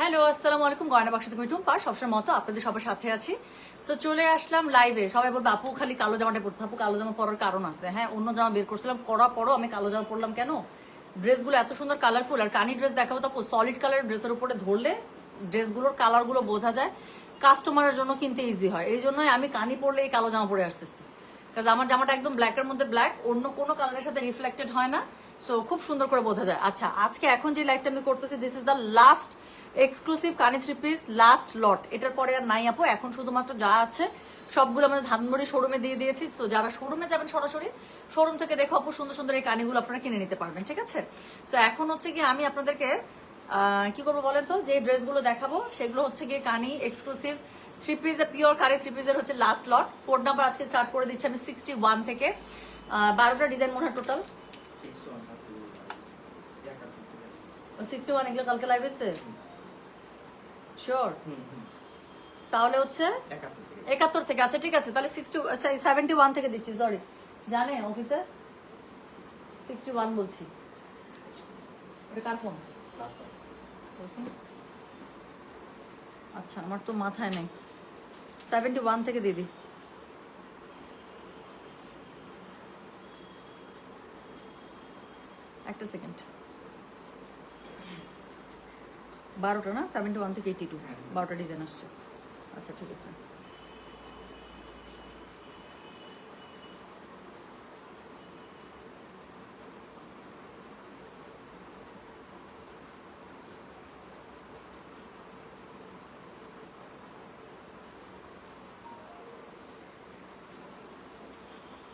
Hello, আসসালামু আলাইকুম। গয়না বাক্স থেকে টুম্পা সবসময় মতো আপনাদের সবার সাথে আছি। তো চলে আসলাম লাইভে। সবাই বলবে আপু খালি কালো জামাটা পরতে। আপু কালো জামা পরার কারণ আছে। হ্যাঁ, অন্য জামা বের করছিলাম, করার পরও আমি কালো জামা পরলাম কেন? ড্রেসগুলো এত সুন্দর কালারফুল, আর কানি ড্রেস দেখাবো তো আপু সলিড কালার ড্রেসের উপরে ধরলে ড্রেসগুলোর কালারগুলো বোঝা যায়, কাস্টমারের জন্য কিনতে ইজি হয়। এই জন্যই আমি কানি পরলে এই কালো জামা পরে আসতেছি। কারণ আমার জামাটা একদম ব্ল্যাকের মধ্যে ব্ল্যাক, অন্য কোনো কালারের সাথে রিফ্লেক্টেড হয় না। সো খুব সুন্দর করে বোঝা যায়। আচ্ছা, আজকে এখন যে লাইভটা আমি করতেছি, this is the last exclusive কানি 3 পিস লাস্ট লট। এটার পরে আর নাই আপু। এখন শুধুমাত্র যা আছে সবগুলো আমাদের ধানমন্ডি শোরুমে দিয়ে দিয়েছি। তো যারা শোরুমে যাবেন সরাসরি শোরুম থেকে দেখো আপু, সুন্দর সুন্দর এই কানিগুলো আপনারা কিনে নিতে পারবেন, ঠিক আছে? তো এখন হচ্ছে কি আমি আপনাদেরকে কি করবো বলেন তো, যে ড্রেসগুলো দেখাবো সেগুলো হচ্ছে গিয়ে কানি এক্সক্লুসিভ 3 পিস, পিওর কানি 3 পিসের হচ্ছে লাস্ট লট। কোড নাম্বার আজকে স্টার্ট করে দিচ্ছি আমি 61 থেকে। 12টা ডিজাইন মনে হয় টোটাল। 61 এগুলো কালকে লাইভ এসছে শিওর? তাহলে হচ্ছে 71 থেকে। আচ্ছা ঠিক আছে, তাহলে 71 থেকে দিচ্ছি। সরি, জানে অফিসে 61 বলছি। এটা কার ফোন? আচ্ছা, আমার তো মাথায় নেই। 71 থেকে দিদি। একটা সেকেন্ড। 12টা না, 71 থেকে 82, 12টা ডিজাইন আসছে। আচ্ছা ঠিক আছে।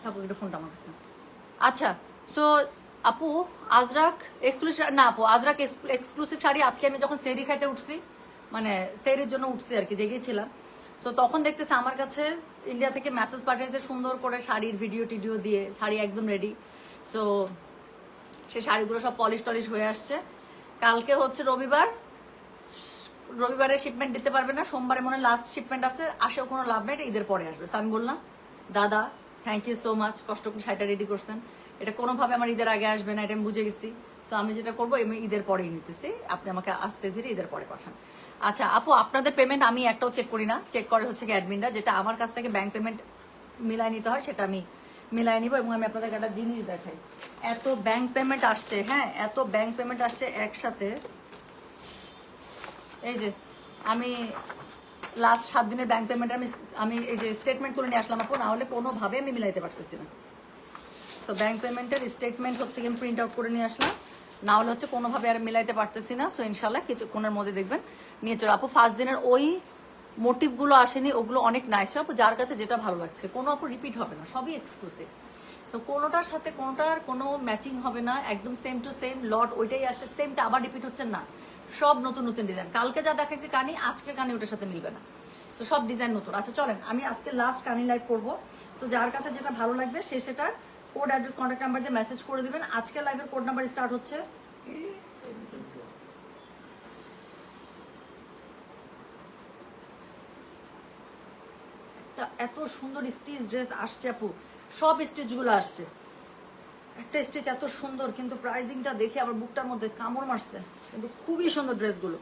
আপু এটা ফোনটা আমার কাছে। আচ্ছা, সো আপু আজরাক এক্সক্লুসিভ না, আপু আজরাক এক্সক্লুসিভ শাড়ি আজকে আমি যখন সেরি খাইতে উঠছি, মানে সেরির জন্য উঠছি আর কি, জেগেছিলাম। সো তখন দেখতেছে আমার কাছে ইন্ডিয়া থেকে মেসেজ পাঠিয়েছে সুন্দর করে শাড়ির ভিডিও টিডিও দিয়ে, শাড়ি একদম রেডি। সো সে শাড়িগুলো সব পলিশ টলিশ হয়ে আসছে। কালকে হচ্ছে রবিবার, রবিবারে শিপমেন্ট দিতে পারবে না, সোমবারে মনে লাস্ট শিপমেন্ট আছে, আসেও কোনো লাভ নেই, এটা ঈদের পরে আসবে। তো আমি বললাম দাদা থ্যাংক ইউ সো মাচ, কষ্ট করে শাড়িটা রেডি করছেন, এটা কোনোভাবে আমার ঈদের আগে আসবে না, এটা আমি বুঝে গেছি। সো আমি যেটা করবো আমি ঈদের পরেই নিতেছি, আপনি আমাকে আস্তে ধীরে ঈদের পরে পাঠান। আচ্ছা আপু, আপনাদের পেমেন্ট আমি একটাও চেক করি না, চেক করে হচ্ছে কি অ্যাডমিনরা। যেটা আমার কাছ থেকে ব্যাংক পেমেন্ট মিলাই নিতে হয় সেটা আমি মিলাই নিব। এবং আমি আপনাদেরকে একটা জিনিস দেখাই, এত ব্যাংক পেমেন্ট আসছে, হ্যাঁ এত ব্যাংক পেমেন্ট আসছে একসাথে। এই যে আমি লাস্ট 7 দিনের ব্যাংক পেমেন্ট আমি এই যে স্টেটমেন্ট করে নিয়ে আসলাম আপু, না হলে কোনোভাবে আমি মিলাইতে পারতেছি না। সো ব্যাংক পেমেন্টের স্টেটমেন্ট হচ্ছে কি প্রিন্ট আউট করে নিয়ে আসলাম, না হলে হচ্ছে কোনোভাবে আর মিলাইতে পারতেছি না। সো ইনশাল্লাহ কিছুক্ষণের মধ্যে দেখবেন নিয়ে চলো আপু। ফার্স্ট দিনের ওই মোটিভগুলো আসেনি, ওগুলো অনেক নাইস আপু, যার কাছে যেটা ভালো লাগছে। কোনো আপু রিপিট হবে না, সবই এক্সক্লুসিভ। সো কোনোটার সাথে কোনোটার কোনো ম্যাচিং হবে না, একদম সেম টু সেম লট ওইটাই আসছে, সেমটা আবার রিপিট হচ্ছে না, সব নতুন নতুন ডিজাইন। কালকে যা দেখাইছি কানি, আজকের কানি ওটার সাথে মিলবে না। সো সব ডিজাইন নতুন। আচ্ছা চলেন, আমি আজকে লাস্ট কানি লাইভ করবো। তো যার কাছে যেটা ভালো লাগবে সে সেটা কোড অ্যাড্রেস কন্ট্যাক্ট নাম্বার দিয়ে মেসেজ করে দিবেন। আজকের লাইভের কোড নাম্বার স্টার্ট হচ্ছে এত সুন্দর স্টিচ ড্রেস আসছে আপু, সব স্টিচগুলো আসছে। একটা স্টিচ এত সুন্দর, কিন্তু প্রাইজিংটা দেখে আবার বুকটার মধ্যে কামড় মারছে, কিন্তু খুবই সুন্দর ড্রেসগুলো।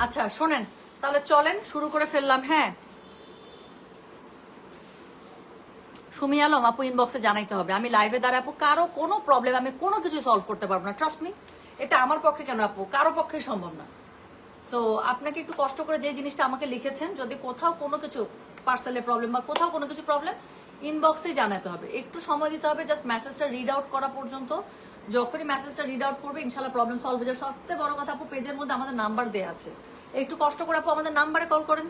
আচ্ছা শোনেন, তাহলে চলেন শুরু করে ফেললাম। হ্যাঁ সুমি আলম আপু ইনবক্সে জানাইতে হবে, আমি লাইভে দাঁড়ায় আপু কারো কোনো প্রবলেম আমি কোনো কিছু সলভ করতে পারবো না, ট্রাস্ট মি। এটা আমার পক্ষে কেন আপু, কারো পক্ষে সম্ভব না। সো আপনাকে একটু কষ্ট করে যে জিনিসটা আমাকে লিখেছেন, যদি কোথাও কোনো কিছু পার্সেলের প্রবলেম বা কোথাও কোনো কিছু প্রবলেম, ইনবক্সেই জানাতে হবে, একটু সময় দিতে হবে, জাস্ট মেসেজটা রিড আউট করা পর্যন্ত। যখনই মেসেজটা রিড আউট করবে ইনশাল্লাহ প্রবলেম সলভ হয়ে যাবে। সবচেয়ে বড় কথা আপু, পেজের মধ্যে আমাদের নাম্বার দেওয়া আছে, একটু কষ্ট করে আপু আমাদের নাম্বারে কল করেন।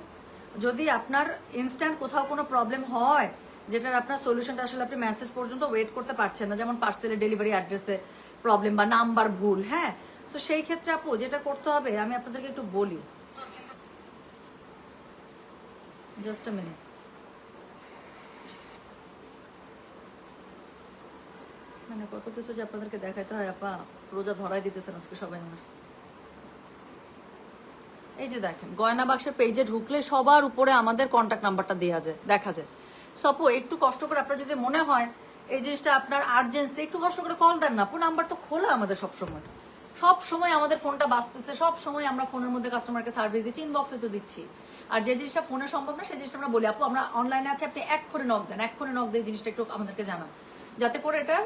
যদি আপনার ইনস্ট্যান্ট কোথাও কোনো প্রবলেম হয়, যেটার আপনার সলিউশনটা আসলে আপনি মেসেজ পর্যন্ত ওয়েট করতে পারছেন না, যেমন পার্সেলের ডেলিভারি অ্যাড্রেসে প্রবলেম বা নাম্বার ভুল, হ্যাঁ, তো সেই ক্ষেত্রে আপু যেটা করতে হবে আমি আপনাদেরকে একটু বলি, জাস্ট আ মিনিট। মানে কত কিছু যে আপনাদেরকে দেখাইতে হয় আপা, রোজা ধরাই দিতেছেন আজকে সবাই আমার। এই যে দেখেন গয়না বাক্সের পেজে ঢুকলে সবার উপরে আমাদের কন্ট্যাক্ট নাম্বারটা দেওয়া যায়, দেখা যায়। সপো একটু কষ্ট করে আপনার যদি মনে হয় এই জিনিসটা আপনার আর্জেন্সি, একটু কষ্ট করে কল দেন না আপু, নাম্বার তো খোলা আমাদের সবসময়, সব সময় আমাদের ফোনটা বাজতেছে, সব সময় আমরা ফোনের মধ্যে কাস্টমারকে সার্ভিস দিচ্ছি, ইনবক্সে তো দিচ্ছি। আর যে জিনিসটা ফোনে সম্ভব না সেই জিনিসটা আমরা বলি আপু আমরা অনলাইনে আছে, আপনি এক্ষুনি নক দেন, এক্ষুনি নক দিয়ে জিনিসটা একটু আমাদেরকে জানান, যাতে করে এটা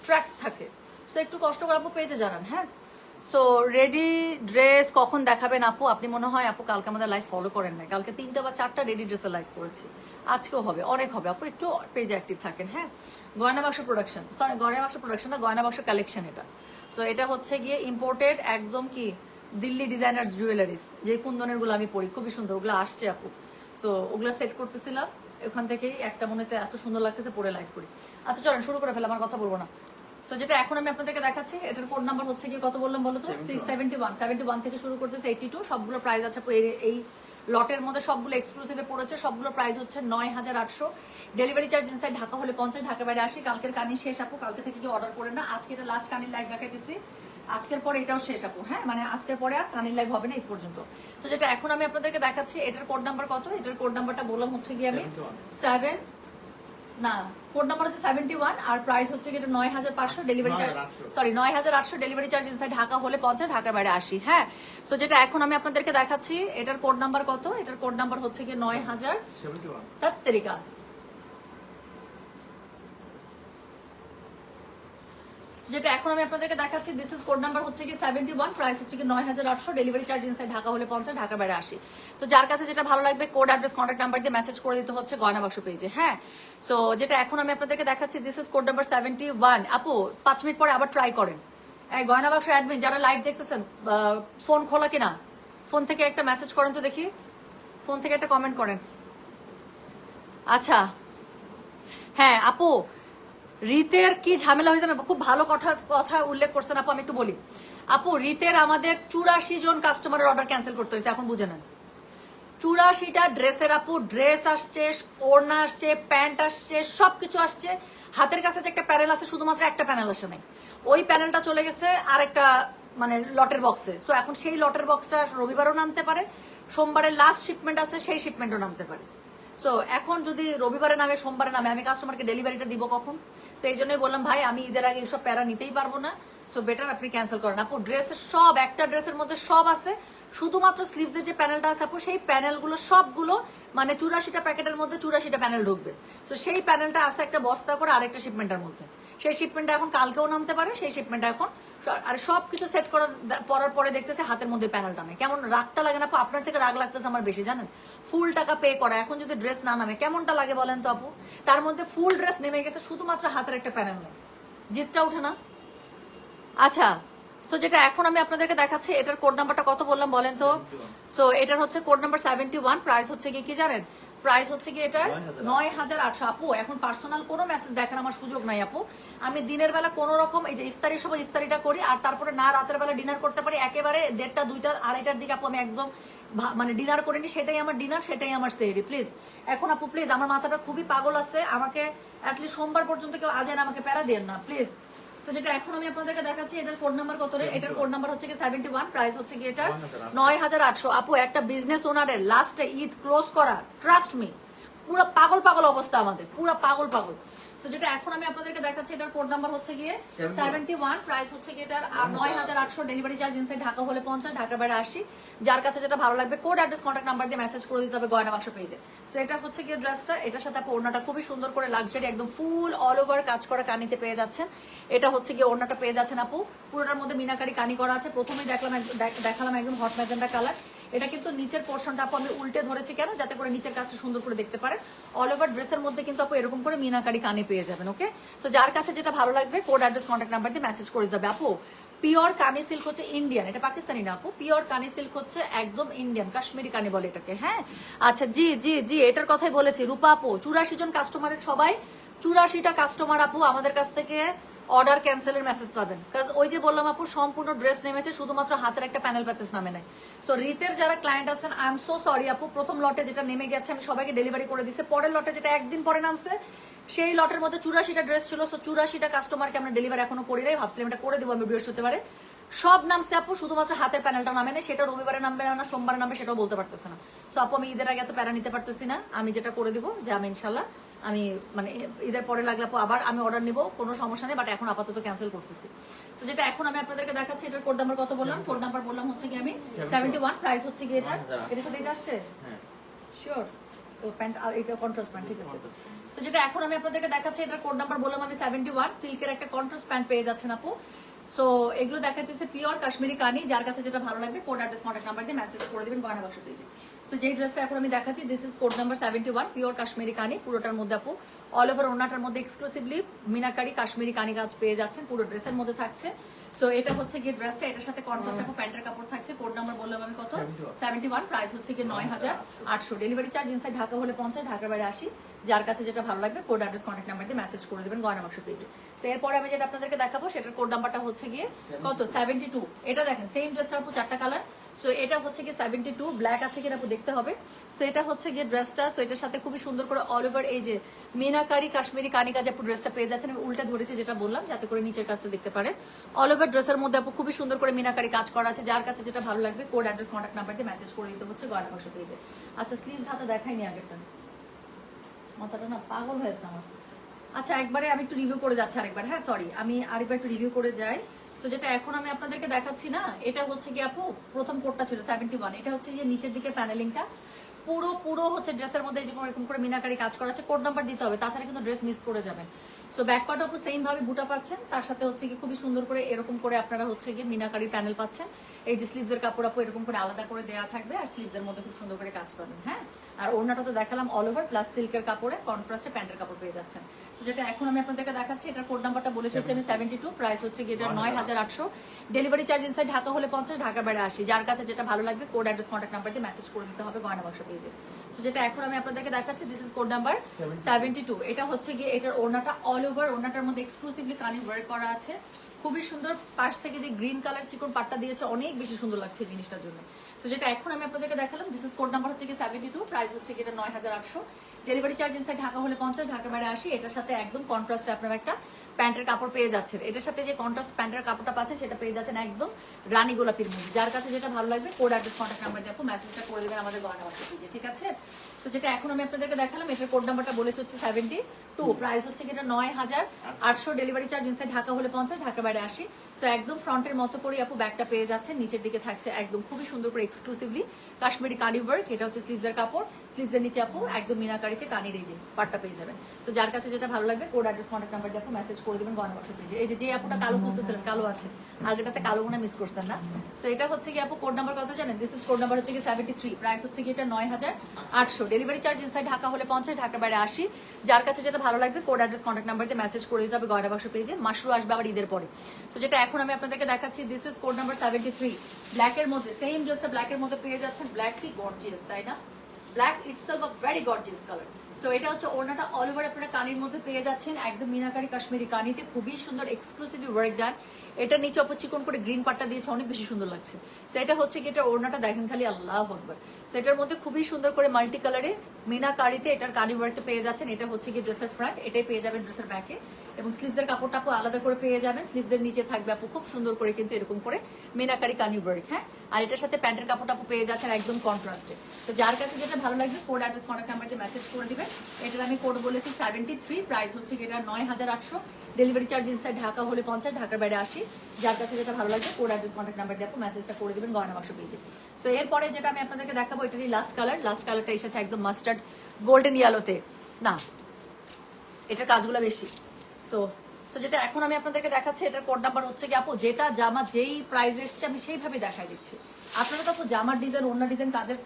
ট্র্যাক থাকে। সো একটু কষ্ট করে আপু পেজে জানান। হ্যাঁ, সো রেডি ড্রেস কখন দেখাবেন আপু? আপনি মনে হয় আপু কালকে আমাদের লাইভ ফলো করেন না, কালকে 3টা বা 4টা রেডি ড্রেসের লাইভ করেছি, আজকেও হবে, অনেক হবে আপু, একটু পেজে অ্যাক্টিভ থাকেন। হ্যাঁ, গয়না বাক্স প্রোডাকশন, সরি গয়না বাক্স প্রোডাকশন না, গয়না বাক্স কালেকশন এটা। সো এটা হচ্ছে গিয়ে ইম্পোর্টেড একদম কি দিল্লি ডিজাইনার জুয়েলারিস, যে কুন্দনের গুলো আমি পরি, খুবই সুন্দর, ওগুলো আসছে আপু। সো ওগুলো সেট করতেছিলাম, ওখান থেকেই একটা মনে হচ্ছে এত সুন্দর লাগতেছে, পরে লাইভ করি। আচ্ছা চলেন শুরু করে ফেলে, আমার কথা বলবো না। সো যেটা এখন আমি আপনাদেরকে দেখাচ্ছি, এটার কোড নাম্বার হচ্ছে কি কত বললাম বলো তো? 671 থেকে শুরু করতেছে 82, সবগুলো প্রাইস আছে এই লটের মধ্যে, সবগুলো এক্সক্লুসিভে পড়েছে, সবগুলো প্রাইস হচ্ছে 9800। ডেলিভারি চার্জ ইনসাইড ঢাকা হলে 50, ঢাকা বাইরে 80। কালকের কানি শেষ আপু, কালকে থেকে কি অর্ডার করে না, আজকে এটা লাস্ট কানির লাইভ দেখাইতেছি, আজকের পরে এটাও শেষ আপু। হ্যাঁ, মানে আজকের পরে আর কানির লাইভ হবে না এই পর্যন্ত। তো যেটা এখন আমি আপনাদেরকে দেখাচ্ছি, এটার কোড নাম্বার কত? এটার কোড নাম্বারটা বললাম হচ্ছে কি আমি 7 না, কোড নাম্বার হচ্ছে 71 আর প্রাইস হচ্ছে কি এটা 9500 delivery charge, sorry 9800 delivery charge inside Dhaka হলে 50, ঢাকার বাইরে 80। হ্যাঁ, সো যেটা এখন আমি আপনাদেরকে দেখাচ্ছি, এটার কোড নাম্বার কত? এটার কোড নাম্বার হচ্ছে কি 9071 তাত্তেরিকা। যেটা এখন আমি আপনাদেরকে দেখাচ্ছি, দিস ইজ কোড নাম্বার হচ্ছে কি 71, প্রাইস হচ্ছে কি 9800, ডেলিভারি চার্জ ইনসাইড ঢাকা হলে 50, ঢাকার বাইরে 80। সো যার কাছে যেটা ভালো লাগবে কোড অ্যাড্রেস কন্ট্যাক্ট নাম্বার দিয়ে মেসেজ করে দিতে হচ্ছে গয়না বাক্স পেজে। হ্যাঁ, সো যেটা এখন আমি আপনাদেরকে দেখাচ্ছি, দিস ইজ কোড নাম্বার 71। আপু 5 মিনিট পরে আবার ট্রাই করেন। এই গয়না বাক্স অ্যাডমিন যারা লাইভ দেখতেছেন, ফোন খোলা কিনা, ফোন থেকে একটা মেসেজ করেন তো দেখি, ফোন থেকে একটা কমেন্ট করেন। আচ্ছা হ্যাঁ আপু, রিতের কি ঝামেলা হয়ে যাবে? খুব ভালো কথা উল্লেখ করছেন আপু, আমি একটু বলি। আপু রিতের আমাদের 84 জন কাস্টমারের অর্ডার ক্যান্সেল করতে হয়েছে, এখন বুঝে নেন। 84টা ড্রেসের আপু, ড্রেস আসছে, ওড়না আসছে, প্যান্ট আসছে, সবকিছু আসছে। হাতের কাছে যে একটা প্যানেল আছে, শুধুমাত্র একটা প্যানেল আসে নাই, ওই প্যানেলটা চলে গেছে আর একটা মানে লটের বক্সে। সো এখন সেই লটের বক্সটা রবিবারও নামতে পারে, সোমবারের লাস্ট শিপমেন্ট আছে সেই শিপমেন্টও নামতে পারে। সো এখন যদি রবিবারে নামে, সোমবারে নামে, আমি কাস্টমারকে ডেলিভারিটা দিব কখন? সো এই জন্যই বললাম ভাই আমি ঈদের আগে এইসব প্যারা নিতেই পারবো না, সো বেটার আপনি ক্যান্সেল করেন। আপু ড্রেসের সব, একটা ড্রেসের মধ্যে সব আছে, শুধুমাত্র স্লিভসের যে প্যানেলটা আছে আপু, সেই প্যানেলগুলো সবগুলো মানে 84টা প্যাকেটের মধ্যে 84টা প্যানেল ঢুকবে। তো সেই প্যানেলটা আছে একটা বস্তা করে আরেকটা শিপমেন্টের মধ্যে, সেই শিপমেন্টটা এখন কালকেও নামতে পারে, সেই শিপমেন্টটা এখন। আর সবকিছু সেট করার পরে দেখতেছে হাতের মধ্যে প্যানেলটা নেই। কেমন রাগটা লাগে না আপু? আপনার থেকে রাগ লাগতেছে আমার বেশি, জানেন? ফুল টাকা পে করা, এখন যদি ড্রেস না নামে কেমনটা লাগে বলেন তো আপু? তার মধ্যে ফুল ড্রেস নেমে গেছে, শুধুমাত্র হাতের একটা প্যানেল নেই, জিতটা উঠে না? আচ্ছা, সো যেটা এখন আমি আপনাদেরকে দেখাচ্ছি, এটার কোড নাম্বারটা কত বললাম বলেন তো? সো এটার হচ্ছে কোড নাম্বার 71, প্রাইস হচ্ছে কি জানেন? প্রাইস হচ্ছে কি এটার 9800। আপু এখন পার্সোনাল কোনো মেসেজ দেখার আমার সুযোগ নাই আপু, আমি দিনের বেলা কোনো রকম এই যে ইফতারির সময় ইফতারিটা করি, আর তারপরে না রাতের বেলা ডিনার করতে পারি, একেবারে 1টা 2টা 2:30টার দিকে আপু আমি একদম মানে ডিনার করিনি, সেটাই আমার ডিনার, সেটাই আমার সেহরি। প্লিজ এখন আপু প্লিজ, আমার মাথাটা খুবই পাগল আছে, আমাকে অ্যাটলিস্ট সোমবার পর্যন্ত কেউ আজেন আমাকে প্যারা দেন না প্লিজ। তো যেটা এখন আমি আপনাদেরকে দেখাচ্ছি, এটার কোড নাম্বার কত রে? এটার কোড নাম্বার হচ্ছে কি 71, প্রাইস হচ্ছে কি এটা 9800। আপু একটা বিজনেস ওনারের লাস্টে ঈদ ক্লোজ করা, ট্রাস্ট মি, পুরো পাগল পাগল অবস্থা আমাদের, পুরো পাগল পাগল। তো যেটা এখন আমি আপনাদেরকে দেখাচ্ছি, এটার কোড নাম্বার হচ্ছে গিয়ে 71, প্রাইস হচ্ছে কি এটার 9800, ডেলিভারি চার্জ ইনসাইড ঢাকা হলে 50, ঢাকার বাইরে 80। যার কাছে যেটা ভালো লাগবে কোড অ্যাড্রেস কন্ট্যাক্ট নাম্বার দিয়ে মেসেজ করে দিতে হবে গয়না বাক্স পেজে। সো এটা হচ্ছে গিয়ে ড্রেসটা, এটার সাথে আপু ওড়নাটা খুবই সুন্দর করে লাক্সারি একদম ফুল অল ওভার কাজ করা কানিতে পেয়ে যাচ্ছেন। এটা হচ্ছে গিয়ে ওড়নাটা পেয়ে যাচ্ছেন আপু, পুরোটার মধ্যে মিনাকারি কানি করা আছে। প্রথমেই দেখালাম একদম হট ম্যাজেন্টা কালার। এটা কিন্তু নিচের পোর্শনটা আপু আমি উল্টে ধরেছি কেন? যাতে করে নিচের কাজটা সুন্দর করে দেখতে পারে। অল ওভার ড্রেসের মধ্যে কিন্তু আপু এরকম করে মিনাকারি কানে পেয়ে যাবেন। ওকে, সো যার কাছে যেটা ভালো লাগবে কোড অ্যাড্রেস কন্ট্যাক্ট নাম্বার দিয়ে মেসেজ করে দিতে হবে। আপু পিওর কানি সিল্ক হচ্ছে ইন্ডিয়ান, এটা পাকিস্তানি না আপু, পিওর কানি সিল্ক হচ্ছে একদম ইন্ডিয়ান, কাশ্মীরি কানি বলে এটাকে। হ্যাঁ আচ্ছা, জি জি জি, এটার কথাই বলেছি। রূপা আপু 84 জন কাস্টমারের সবাই 84টা কাস্টমার আপু আমাদের কাছ থেকে অর্ডার ক্যান্সেলের মেসেজ পাবেন, কাজ ওই যে বললাম আপু সম্পূর্ণ ড্রেস নেমেছে, শুধুমাত্র হাতের একটা প্যানেল প্যাচেস নামে নাই। সো রিতের যারা ক্লায়েন্ট আছেন, আই এম সো সরি আপু, প্রথম লটে যেটা নেমে গেছে আমি সবাইকে ডেলিভারি করে দিচ্ছি, পরের লটে যেটা একদিন পরে নামছে সেই লটের মধ্যে 84টা ড্রেস ছিল। সো 84টা কাস্টমারকে আমরা ডেলিভারি এখনো করি নাই, ভাবছিলাম এটা করে দেবো আমি বৃহস্পতিবারে। সব নামছে আপু, শুধুমাত্র হাতের প্যানেলটা নামে না, সেটা রবিবারে নামবে না, সোমবারে নামবে সেটাও বলতে পারতেছে না। সো আপু আমি ঈদের আগে এত প্যারা নিতে পারতেছি না, আমি যেটা করে দিব যে আমি ইনশাল্লাহ আমি মানে ঈদের পরে লাগলে আপু আবার আমি অর্ডার নিব, কোনো সমস্যা নেই, বাট এখন আপাতত ক্যান্সেল করতেছি। তো যেটা এখন আমি আপনাদেরকে দেখাচ্ছি, এটার কোড নাম্বার কত বললাম? কোড নাম্বার বললাম হচ্ছে কি আমি 71, প্রাইস হচ্ছে কি এটার সাথে এটা আসছে শিওর। তো প্যান্ট আর এটা কন্ট্রাস্ট প্যান্ট, ঠিক আছে। তো যেটা এখন আমি আপনাদেরকে দেখাচ্ছি, এটার কোড নাম্বার বললাম আমি 71, সিল্কের একটা কন্ট্রাস্ট প্যান্ট পেয়ে যাচ্ছেন আপু। সো এগুলো দেখাচ্ছে পিওর কাশ্মীরি কানি, যার কাছে যেটা ভালো লাগবে কোড অ্যাড্রেস কন্ট্যাক্ট নাম্বার দিয়ে মেসেজ করে দিবেন গয়না বাক্স পেজে। সো যেই ড্রেসটা এখন আমি দেখাচ্ছি, this is code number 71, pure Kashmiri কানি, পুরোটার মধ্যে আপু অল ওভার ওনাটার মধ্যে এক্সক্লুসিভলি মিনাকারি কাশ্মীরি কানি কাজ পেয়ে যাচ্ছেন, পুরো ড্রেসের মধ্যে থাকছে। সো এটা হচ্ছে গিয়ে ড্রেসটা, এটার সাথে কন্ট্রাস্ট আপু প্যান্টের কাপড় থাকছে। কোড নাম্বার বললাম আমি কত? 71, প্রাইস হচ্ছে গিয়ে 9800। ডেলিভারি চার্জ ইনসাইড ঢাকা হলে 50, ঢাকার বাইরে 80। যার কাছে যেটা ভালো লাগবে কোড অ্যাড্রেস কন্ট্যাক্ট নাম্বার দিয়ে মেসেজ করে দিবেন গয়না বাক্স পেজে। সো এরপরে আমি যেটা আপনাদেরকে দেখাবো, সেটার কোড নাম্বারটা হচ্ছে গিয়ে কত? 72। এটা দেখেন সেম ড্রেসটা আপু 4টা কালার। সো এটা হচ্ছে কি 72, ব্ল্যাক আছে কিনা আপু দেখতে হবে। সো এটা হচ্ছে গিয়ে ড্রেসটা। সো এটার সাথে খুবই সুন্দর করে অল ওভার এই যে মিনাকারি কাশ্মীরি কানি কাজে আপু ড্রেসটা পেয়ে যাচ্ছেন। আমি উল্টা ধরেছি যেটা বললাম, যাতে করে নিচের কাজটা দেখতে পারেন। অল ওভার ড্রেসের মধ্যে আপু খুবই সুন্দর করে মিনাকারি কাজ করা আছে। যার কাছে যেটা ভালো লাগবে কোড অ্যাড্রেস কন্ট্যাক্ট নাম্বার দিয়ে মেসেজ করে দিতে হচ্ছে গয়না বাক্স পেজে। আচ্ছা, স্লিভস হাতে দেখাইনি আগেরটা, মাথাটা না পাগল হয়েছে আমার। আচ্ছা, একবারে আমি একটু রিভিউ করে যাচ্ছি আরেকবার। হ্যাঁ সরি, আমি আরেকবার একটু রিভিউ করে যাই। সো যেটা এখন আমি আপনাদেরকে দেখাচ্ছি না, এটা হচ্ছে কি আপু প্রথম কোডটা ছিল 71। এটা হচ্ছে যে নিচের দিকে প্যানেলিংটা পুরো পুরো হচ্ছে ড্রেসের মধ্যে যেরকম এরকম করে মিনাকারি কাজ করা আছে। কোড নাম্বার দিতে হবে, তাছাড়া কিন্তু ড্রেস মিস করে যাবেন। সো ব্যাক পার্ট আপু সেম ভাবে বুটা পাচ্ছেন, তার সাথে হচ্ছে কি খুবই সুন্দর করে এরকম করে আপনারা হচ্ছে গিয়ে মিনাকারি প্যানেল পাচ্ছেন। এই যে স্লিভসের কাপড় আপু এরকম করে আলাদা করে দেওয়া থাকবে, আর স্লিভসের মধ্যে খুব সুন্দর করে কাজ পাবেন। হ্যাঁ, আর ওড়নাটা তো দেখালাম অল ওভার, প্লাস সিল্কের কাপড়ে কন্ট্রাস্টে প্যান্টের কাপড় পেয়ে যাচ্ছেন। তো যেটা এখন আমি আপনাদেরকে দেখাচ্ছি, এটার কোড নাম্বারটা বলেছি হচ্ছে আমি 72, প্রাইস হচ্ছে গিয়ে এটা 9800। ডেলিভারি চার্জ ইনসাইড ঢাকা হলে 50, ঢাকার বাইরে 80। যার কাছে যেটা ভালো লাগবে কোড অ্যাড্রেস কন্ট্যাক্ট নাম্বার দিয়ে মেসেজ করে দিতে হবে গয়না বাক্স পেজে। সো যেটা এখন আমি আপনাদেরকে দেখাচ্ছি, দিস ইজ কোড নাম্বার 72। এটা হচ্ছে গিয়ে এটার ওড়নাটা অল ওভার, ওড়নাটার মধ্যে এক্সক্লুসিভলি কানি ওয়ার্ক করা আছে। খুবই সুন্দর, পাশ থেকে যে গ্রিন কালার চিকন পাটটা দিয়েছে অনেক বেশি সুন্দর লাগছে জিনিসটার জন্য। সো যেটা এখন আমি আপনাদেরকে দেখালাম, দিস ইজ কোড নাম্বার হচ্ছে কি 72, প্রাইস হচ্ছে কি এটা 9800। ডেলিভারি চার্জ ইনসাইড ঢাকা হলে 50, ঢাকা বাইরে 80। এটার সাথে একদম কন্ট্রাস্টে আপনারা একটা প্যান্টের কাপড় পেয়ে যাচ্ছেন। এটার সাথে যে কন্ট্রাস্ট প্যান্টের কাপড়টা পাচ্ছে সেটা পেয়ে যাচ্ছেন একদম রানী গোলাপির মধ্যে। যার কাছে যেটা ভালো লাগবে কোড অ্যাড্রেস কন্ট্যাক্ট নাম্বার দিয়ে আপু মেসেজটা করে দেবেন আমাদের গয়না বাক্স পেজে, ঠিক আছে। তো যেটা এখন আমি আপনাদেরকে দেখালাম, এটার কোড নাম্বারটা বলেছে হচ্ছে 72, প্রাইস হচ্ছে কি এটা 9800। ডেলিভারি চার্জ ইনসাইড ঢাকা হলে 50, ঢাকা বাইরে 80। সো একদম ফ্রন্টের মতো করে আপু ব্যাগটা পেয়ে যাচ্ছে, নিচের দিকে থাকছে একদম খুবই সুন্দর করে এক্সক্লুসিভলি কাশ্মীরি কানি ওয়ার্ক। এটা হচ্ছে স্লিভসের কাপড়, স্লিভসের নিচে আপু একদম মিনাকারিতে কানির এই যে পাটটা পেয়ে যাবেন। সো যার কাছে যেটা ভালো লাগবে কোড অ্যাড্রেস কন্ট্যাক্ট নাম্বার দিয়ে আপু মেসেজ করে দেবেন গয়না বাক্স পেজে। এই যে আপুটা কালো খুঁজতেছিলেন, কালো আছে, আগেটাতে কালো মনে মিস করছেন না। সো এটা হচ্ছে কি আপু কোড নাম্বার কত জানেন? দিস ইজ কোড নাম্বার হচ্ছে কি 73, প্রাইস হচ্ছে কি এটা 9800। ডেলিভারি চার্জ ইনসাইড ঢাকা হলে 50, ঢাকা বাইরে 80। যার কাছে যেটা ভালো লাগবে কোড অ্যাড্রেস কন্ট্যাক্ট নাম্বার দিয়ে মেসেজ করে দিতে হবে গয়না বাক্স পেজে। মাশরু আসবে আবার ঈদের পরে। সো যেটা এখন আমি আপনাদেরকে দেখাচ্ছি, দিস ইজ কোড নাম্বার 73, ব্ল্যাকের মধ্যে সেম ড্রেসটা ব্ল্যাকের মধ্যে পেয়ে যাচ্ছেন। ব্ল্যাক কি গর্জিয়াস, তাই না? Black itself a very gorgeous colour. So এটা হচ্ছে ওড়নাটা অল ওভার আপনারা কানির মধ্যে পেয়ে যাচ্ছেন, একদম মিনাকারি কাশ্মীরি কানিতে খুবই সুন্দর এক্সক্লুসিভলি ওয়ার্ক ডান। এটা নিচে অপ চিকন করে গ্রিন পাটটা দিয়েছে, অনেক বেশি সুন্দর লাগছে। সো এটা হচ্ছে কি এটা ওড়নাটা দেখেন খালি, আল্লাহ আকবার। সো এটার মধ্যে খুবই সুন্দর করে মাল্টি কালারে মিনাকারিতে এটার কানি ওয়ার্কটা পেয়ে যাচ্ছেন। এটা হচ্ছে কি ড্রেসের ফ্রন্ট, এটাই পেয়ে যাবেন ড্রেসের ব্যাকে। এবং স্লিভসের কাপড়টা আপু আলাদা করে পেয়ে যাবেন, স্লিভসের নিচে থাকবে আপু খুব সুন্দর করে কিন্তু এরকম করে মিনাকারি কানি ওয়ার্ক। হ্যাঁ, আর এটার সাথে প্যান্টের কাপড়টা আপু পেয়ে যাচ্ছেন একদম কন্ট্রাস্টে। তো যার কাছে যেটা ভালো লাগবে কোড অ্যাড্রেস কন্ট্যাক্ট নাম্বার দিয়ে মেসেজ করে দিবেন। এটার আমি কোড বলেছি 73, প্রাইস হচ্ছে কি এটা 9800। ডেলিভারি চার্জ ইনসাইড ঢাকা হলে 50, ঢাকার বাইরে 80। যার কাছে যেটা ভালো লাগবে কোড অ্যাড্রেস কন্ট্যাক্ট নাম্বার দিয়ে আপু মেসেজটা করে দিবেন গয়না বাক্স পেজে। সো এরপরে যেটা আমি আপনাদেরকে দেখাবো, এটারই লাস্ট কালার। লাস্ট কালারটা এসেছে একদম মাস্টার্ড গোল্ডেন ইয়েলোতে, না এটার কাজগুলো বেশি। সো সো যেটা এখন আমি আপনাদেরকে দেখাচ্ছি, এটার কোড নাম্বার হচ্ছে কি আপু যেটা জামা যেই প্রাইস এসছে আমি সেইভাবে দেখাই দিচ্ছি। আপনারা তো আপু জামার ডিজাইন অন্য ডিজাইন কাজের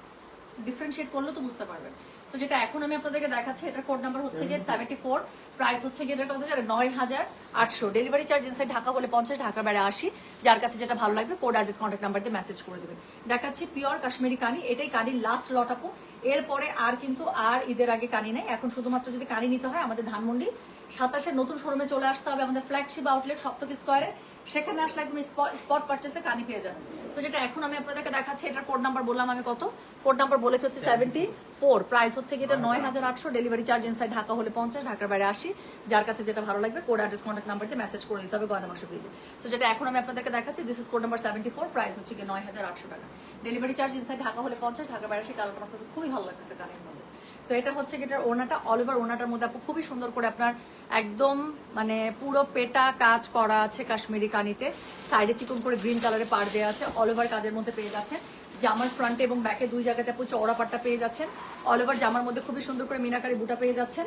ডিফারেন্সিয়েট করলে তো বুঝতে পারবেন। সো যেটা এখন আমি আপনাদেরকে দেখাচ্ছি, এটার কোড নাম্বার হচ্ছে গিয়ে 74, প্রাইস হচ্ছে গিয়ে এটা কত জানেন? 9800। ডেলিভারি চার্জ ইনসাইড ঢাকা হলে 50, ঢাকার বাইরে 80। যার কাছে যেটা ভালো লাগবে কোড অ্যাড্রেস কন্ট্যাক্ট নাম্বার দিয়ে মেসেজ করে দেবেন। দেখাচ্ছি পিওর কাশ্মীরি কানি, এটাই কানির লাস্ট লট আপু। এরপরে আর কিন্তু আর ঈদের আগে কানি নাই। এখন শুধুমাত্র যদি কানি নিতে হয় আমাদের ধানমন্ডি 27 নতুন শোরুমে চলে আসতে হবে, আমাদের ফ্ল্যাগশিপ আউটলেট সপ্তক স্কোয়ারে। সেখানে আসলে একদম স্পট পারচেসে কানি পেয়ে যাবেন। তো যেটা এখন আমি আপনাদেরকে দেখাচ্ছি, এটার কোড নাম্বার বললাম আমি কত? কোড নাম্বার বলেছে হচ্ছে 74, প্রাইস হচ্ছে কি এটা 9800। ডেলিভারি চার্জ ইনসাইড ঢাকা হলে 50, ঢাকার বাইরে 80। যার কাছে যেটা ভালো লাগবে কোড অ্যাড্রেস কন্ট্যাক্ট নাম্বার দিয়ে মেসেজ করে দিতে হবে গয়না বাক্স পেজে। সো যেটা এখন আমি আপনাদেরকে দেখাচ্ছি, this is code number 74, price হচ্ছে কি 9800 টাকা। ডেলিভারি চার্জ ইনসাইড ঢাকা হলে 50, ঢাকার বাইরে 80। কালারটা আমার কাছে খুবই ভালো লাগতেছে কানের মধ্যে। সো সো এটা হচ্ছে কি এটার ওনাটা, অল ওভার ওনাটার মধ্যে আপু খুবই সুন্দর করে আপনার একদম মানে পুরো পেটা কাজ করা আছে কাশ্মীরি কানিতে, সাইডে চিকন করে গ্রিন কালারে পাড় দেওয়া আছে, অল ওভার কাজের মধ্যে পেয়ে যাচ্ছেন। জামার ফ্রন্টে এবং ব্যাকে দুই জায়গাতে আপু চওড়া পাটটা পেয়ে যাচ্ছেন। অল ওভার জামার মধ্যে খুবই সুন্দর করে মিনাকারি বুটা পেয়ে যাচ্ছেন।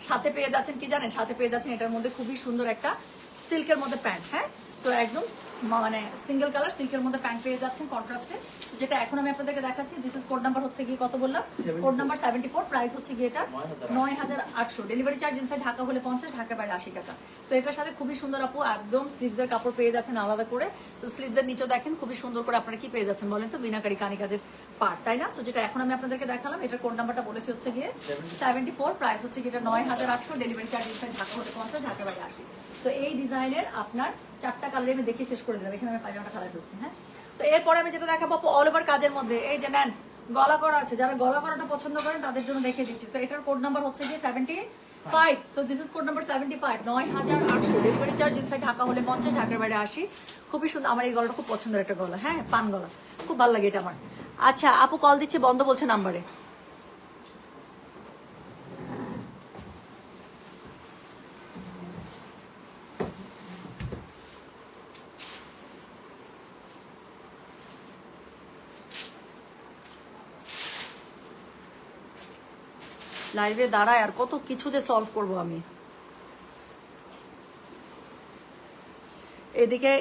সাথে পেয়ে যাচ্ছেন কি জানেন, সাথে পেয়ে যাচ্ছেন এটার মধ্যে খুবই সুন্দর একটা সিল্কের মধ্যে প্যান্ট। হ্যাঁ, তো একদম মানে সিঙ্গেল কালার সিল্কের মধ্যে প্যান্ট পেয়ে যাচ্ছেন কন্ট্রাস্টে, যেটা এখন আমি আপনাদেরকে দেখাচ্ছি। দিস ইজ কোড নাম্বার হচ্ছে গিয়ে কত বললাম, কোড নাম্বার 74, প্রাইস হচ্ছে গিয়ে এটা 9800, ডেলিভারি চার্জ ইনসাইড ঢাকা হলে 50, ঢাকা বাইরে 80 টাকা। সো এটার সাথে খুবই সুন্দর আপু একদম স্লিভসের কাপড় পেয়ে যাচ্ছেন আলাদা করে। তো স্লিভসের নিচেও দেখেন খুবই সুন্দর করে আপনারা কি পেয়ে যাচ্ছেন বলেন তো, মিনাকারি কানি কাজের পার্ট, তাই না? সো যেটা এখন আমি আপনাদেরকে দেখালাম এটার কোড নাম্বারটা বলেছি হচ্ছে গিয়ে 74, প্রাইস হচ্ছে গিয়ে এটা 9800, ডেলিভারি চার্জ ইনসাইড ঢাকা হলে 50, ঢাকা বাইরে 80। তো এই ডিজাইনের আপনার 4টা কালারে আমি দেখে শেষ করে দিলাম, এখানে আমি পায়জামাটা খালাই ফেলছি। হ্যাঁ, তো এরপরে আমি যেটা দেখাবো অল ওভার কাজের মধ্যে, এই যে নেন গলা করা আছে, যারা গলা করাটা পছন্দ করেন তাদের জন্য দেখে দিচ্ছি। সো এটার কোড নাম্বার হচ্ছে গিয়ে 75, so this is code number 75, 9800, delivery charge inside Dhaka হলে 50, ঢাকার বাইরে 80। খুবই সুন্দর, আমার এই গলাটা খুব পছন্দের একটা গলা। হ্যাঁ, পান গলা, খুব ভালো লাগে এটা আমার। আচ্ছা আপু কল দিচ্ছে, বন্ধ বলছে নাম্বারে। লাইভে দাঁড়ায় আর কত কিছু যে সলভ করব আমি। এদিকে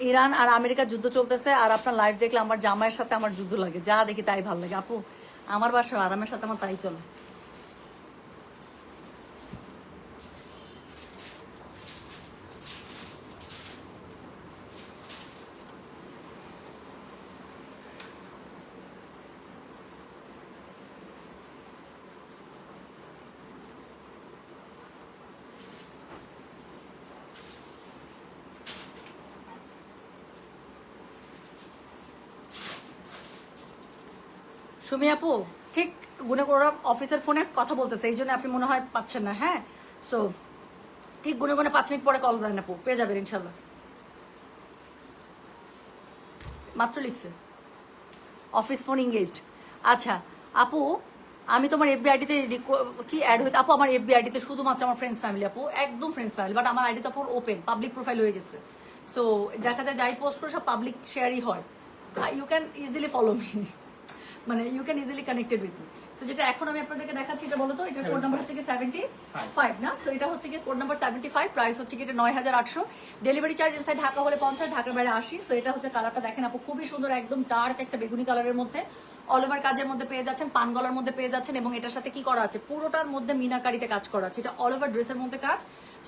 ইরান আর আমেরিকার যুদ্ধ চলতেছে, আর আপনার লাইভ দেখলে আমার জামাইয়ের সাথে আমার যুদ্ধ লাগে, যা দেখি তাই ভালো লাগে আপু। আমার বাসা আরামের সাথে আমার তাই চলে। সুমি আপু ঠিক গুনে করে অফিসের ফোনে কথা বলতেছে, এই জন্য আপনি মনে হয় পাচ্ছেন না। হ্যাঁ, সো ঠিক গুনে গুনে 5 মিনিট পরে কল দেন আপু, পেয়ে যাবেন ইনশাল্লাহ। মাত্র লিখছে অফিস ফোন ইংগেজড। আচ্ছা আপু, আমি তোমার এফবি আইডিতে কি অ্যাড হইতে আপু, আমার এফবি আইডিতে শুধুমাত্র আমার ফ্রেন্ডস ফ্যামিলি আপু, একদম ফ্রেন্ডস ফ্যামিলি, বাট আমার আইডি তো আপু ওপেন পাবলিক প্রোফাইল হয়ে গেছে। সো দেখা যায় যাই পোস্ট করে সব পাবলিক শেয়ারই হয়। You can easily follow me, মানে you can easily connected with me. So যেটা এখন আমি আপনাদেরকে দেখাচ্ছি, এটা বলতো এটার কোড নাম্বার হচ্ছে কি 75 না? সো এটা হচ্ছে কি কোড নাম্বার 75, প্রাইস হচ্ছে কি এটা 9800, ডেলিভারি চার্জ ইনসাইড ঢাকা হলে 50, ঢাকার বাইরে 80। সো এটা হচ্ছে কালারটা দেখেন আপু, খুবই সুন্দর একদম ডার্ক একটা বেগুনি কালারের মধ্যে অল ওভার কাজের মধ্যে পেয়ে যাচ্ছেন, পান গলার মধ্যে পেয়ে যাচ্ছেন, এবং এটার সাথে কি করা আছে পুরোটার মধ্যে মিনাকারিতে কাজ করা আছে, এটা অল ওভার ড্রেসের মধ্যে কাজ।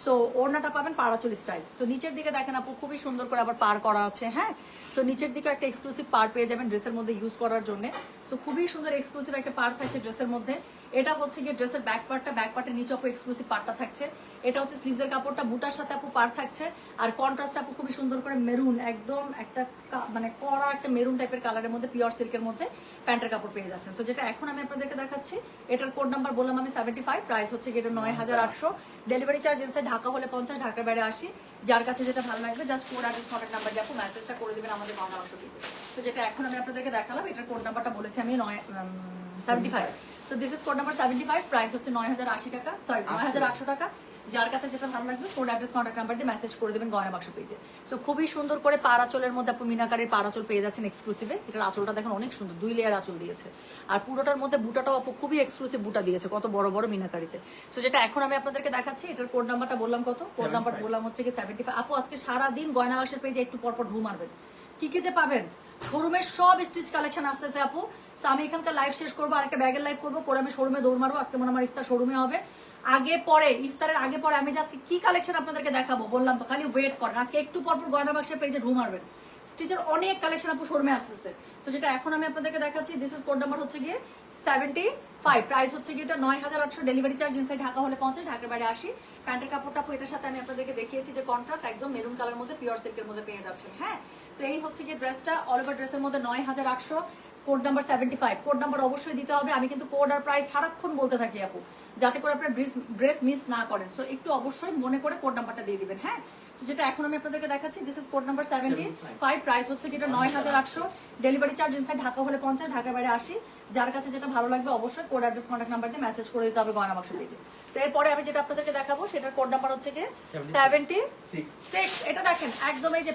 সো ওড়নাটা পাবেন পাড়াচুল স্টাইল। সো নিচের দিকে দেখেন আপু খুবই সুন্দর করে আবার পার করা আছে। হ্যাঁ, সো নিচের দিকে একটা এক্সক্লুসিভ পার পেয়ে যাবেন ড্রেসের মধ্যে ইউজ করার জন্য। সো খুবই সুন্দর এক্সক্লুসিভ একটা পার থাকছে ড্রেসের মধ্যে। এটা হচ্ছে গিয়ে ড্রেসের ব্যাক পার্টটা, ব্যাক পার্টের নিচে আপু এক্সক্লুসিভ পার্টটা থাকছে। এটা হচ্ছে স্লিভসের কাপড়টা, বুটার সাথে আপু পার থাকছে, আর কন্ট্রাস্ট আপু খুবই সুন্দর করে মেরুন, একদম একটা মানে কড়া একটা মেরুন টাইপের কালারের মধ্যে পিওর সিল্কের মধ্যে প্যান্টের কাপড় পেয়ে যাচ্ছেন। সো যেটা এখন আমি আপনাদেরকে দেখাচ্ছি, এটার কোড নাম্বার বললাম আমি 75, প্রাইস হচ্ছে গিয়ে এটা 9800, ডেলিভারি চার্জ ইনসাইড ঢাকা হলে 50, ঢাকার বাইরে 80। যার কাছে যেটা ভালো লাগবে just code address contact number দিয়ে আপু মেসেজটা করে দেবেন আমাদের বাংলা অংশ পেজে। তো যেটা এখন আমি আপনাদেরকে দেখালাম, এটার কোড নাম্বারটা বলেছি আমি 75। So this is code number 75, price হচ্ছে 9080 টাকা, সরি 9800 টাকা। যার কাছে যেটা ভালো লাগবে কোড অ্যাড্রেস কন্ট্যাক্ট নাম্বার দিয়ে মেসেজ করে দেবেন গয়না বাক্স পেজে। সো খুবই সুন্দর করে পাড়াচলের মধ্যে আপনি মিনাকারের পাড়াচল পেয়ে যাচ্ছেন এক্সক্লুসিভে। এটার আঁচলটা দেখেন অনেক সুন্দর, 2 লেয়ার আঁচল দিয়েছে, আর পুরোটার মধ্যে বুটাটাও আপু খুবই এক্সক্লুসিভ বুটা দিয়েছে, কত বড় বড় মিনাকারিতে। সো যেটা এখন আমি আপনাদেরকে দেখাচ্ছি, এটার কোড নাম্বারটা বললাম কত, কোড নাম্বার বললাম হচ্ছে কি 75। আপু আজকে সারাদিন গয়না বাক্সের পেজে একটু পরপর ঢু মারবেন, কি কি যে পাবেন। শোরুমের সব স্টিচ কালেকশন আসতেছে আপু। তো আমি এখানকার লাইভ শেষ করবো, আর একটা ব্যাগের লাইভ করবো, পরে আমি শোরুমে দৌড় মারবো। আজকে মনে আমার ইফতার শোরুমে হবে, আগে পরে ইফতারের আগে পরে আমি আজকে কি কালেকশন আপনাদেরকে দেখাবো বললাম তো, খালি ওয়েট করেন। আজকে একটু পরপর গয়না বাক্সের পেজে ঢু মারবেন, স্টিচের অনেক কালেকশন আপু শোরুমে আসতেছে। তো যেটা এখন আমি আপনাদেরকে দেখাচ্ছি, দিস ইজ কোড নাম্বার হচ্ছে গিয়ে 75, প্রাইস হচ্ছে গিয়ে এটা 9800, ডেলিভারি চার্জ ইনসাইড ঢাকা হলে 50, ঢাকার বাইরে 80। প্যান্টের কাপড়টা আপু এটার সাথে আমি আপনাদেরকে দেখিয়েছি যে কন্ট্রাস্ট একদম মেরুন কালার মধ্যে পিওর সিল্কের মধ্যে পেয়ে যাচ্ছেন। হ্যাঁ, তো এই হচ্ছে গিয়ে ড্রেসটা অল ওভার ড্রেসের মধ্যে 9800, কোড নাম্বার 75। কোড নাম্বার অবশ্যই দিতে হবে, আমি কিন্তু কোড আর প্রাইস সারাক্ষণ বলতে থাকি আপু, যাতে করে আপনার ড্রেস মিস না করেন। সো একটু অবশ্যই মনে করে কোড নাম্বারটা দিয়ে দিবেন। হ্যাঁ, যেটা এখন আমি আপনাদেরকে দেখাচ্ছি, this is code number 75, price হচ্ছে কি এটা 9800, ডেলিভারি চার্জ ইনসাইড ঢাকা হলে 50, ঢাকার বাইরে 80। যার কাছে যেটা ভালো লাগবে অবশ্যই কোড অ্যাড্রেস কন্ট্যাক্ট নাম্বার দিয়ে মেসেজ করে দিতে হবে গয়না বাক্স পেজে। তো এরপরে আমি যেটা আপনাদেরকে দেখাবো সেটার কোড নাম্বার হচ্ছে কি 76। এটা দেখেন একদম এই যে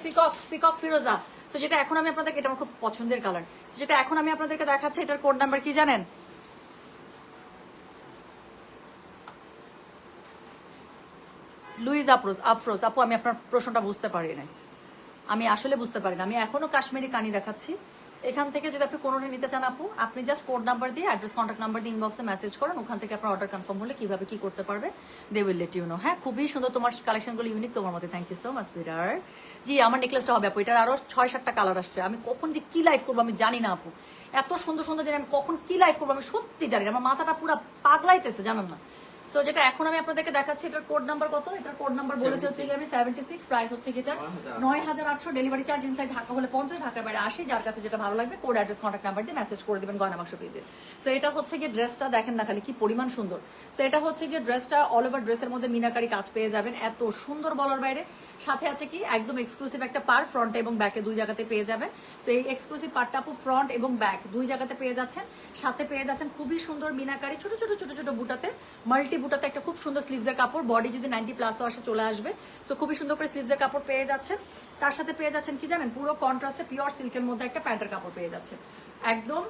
পিকক ফিরোজা। সো যেটা এখন আমি আপনাদেরকে, এটা আমার খুব পছন্দের কালার। সো যেটা এখন আমি আপনাদেরকে দেখাচ্ছি এটার কোড নাম্বার কি জানেন? লুইজ আফরোজ আপু, আমি আপনার প্রশ্নটা বুঝতে পারি না, আমি আসলে বুঝতে পারি না। আমি এখনো কাশ্মীরি কানি দেখাচ্ছি। এখান থেকে যদি আপনি কোনোটা নিতে চান আপু, আপনি জাস্ট কোড নাম্বার দিয়ে অ্যাড্রেস কন্ট্যাক্ট নাম্বার দিয়ে ইনবক্সে মেসেজ করেন, ওখান থেকে আপনার অর্ডার কনফার্ম হলে কিভাবে কি করতে পারবে they will let you know. হ্যাঁ, খুবই সুন্দর তোমার কালেকশনগুলো, ইউনিক তোমার মধ্যে। থ্যাংক ইউ সো মাচ সুইটার। জি, আমার নেকলেসটা হবে আপু, এটার আরো 6-7টা কালার আসছে। আমি কখন যে কি লাইভ করবো আমি জানি না আপু, এত সুন্দর সুন্দর যে আমি কখন কি লাইভ করবো আমি সত্যি জানি না, আমার মাথাটা পুরো পাগলাইতেছে জানেন না। সো যেটা এখন আমি আপনাদেরকে দেখাচ্ছি এটার কোড নাম্বার কত, এটার কোড নাম্বার বলেছে হচ্ছে আমি 76, প্রাইস হচ্ছে কি এটা 9800, ডেলিভারি চার্জ ইনসাইড ঢাকা হলে 50, ঢাকার বাইরে 80। যার কাছে যেটা ভালো লাগবে কোড অ্যাড্রেস কন্ট্যাক্ট নাম্বার দিয়ে মেসেজ করে দিবেন গয়না বাক্স পেজে। সো এটা হচ্ছে গিয়ে ড্রেসটা দেখেন না খালি কি পরিমাণ সুন্দর। সো এটা হচ্ছে গিয়ে ড্রেসটা অল ওভার ড্রেসের মধ্যে মিনাকারি কাজ পেয়ে যাবেন, এত সুন্দর বলার বাইরে। সাথে আছে কি একদম এক্সক্লুসিভ একটা পার, ফ্রন্ট এবং ব্যাকে দুই জায়গাতে পেয়ে যাবেন। তো এই এক্সক্লুসিভ পারটা আপু ফ্রন্ট এবং ব্যাক দুই জায়গাতে পেয়ে যাচ্ছেন। সাথে পেয়ে যাচ্ছেন খুবই সুন্দর মিনাকারি ছোট ছোট ছোট ছোট বুটাতে, মাল্টি বুটাতে একটা খুব সুন্দর স্লিভসের কাপড়, বডি যদি 90+ আসে চলে আসবে। তো খুবই সুন্দর করে স্লিভসের কাপড় পেয়ে যাচ্ছেন। তার সাথে পেয়ে যাচ্ছেন কি জানেন, পুরো কন্ট্রাস্টে পিওর সিল্কের মধ্যে একটা প্যান্টের কাপড় পেয়ে যাচ্ছেন, একদম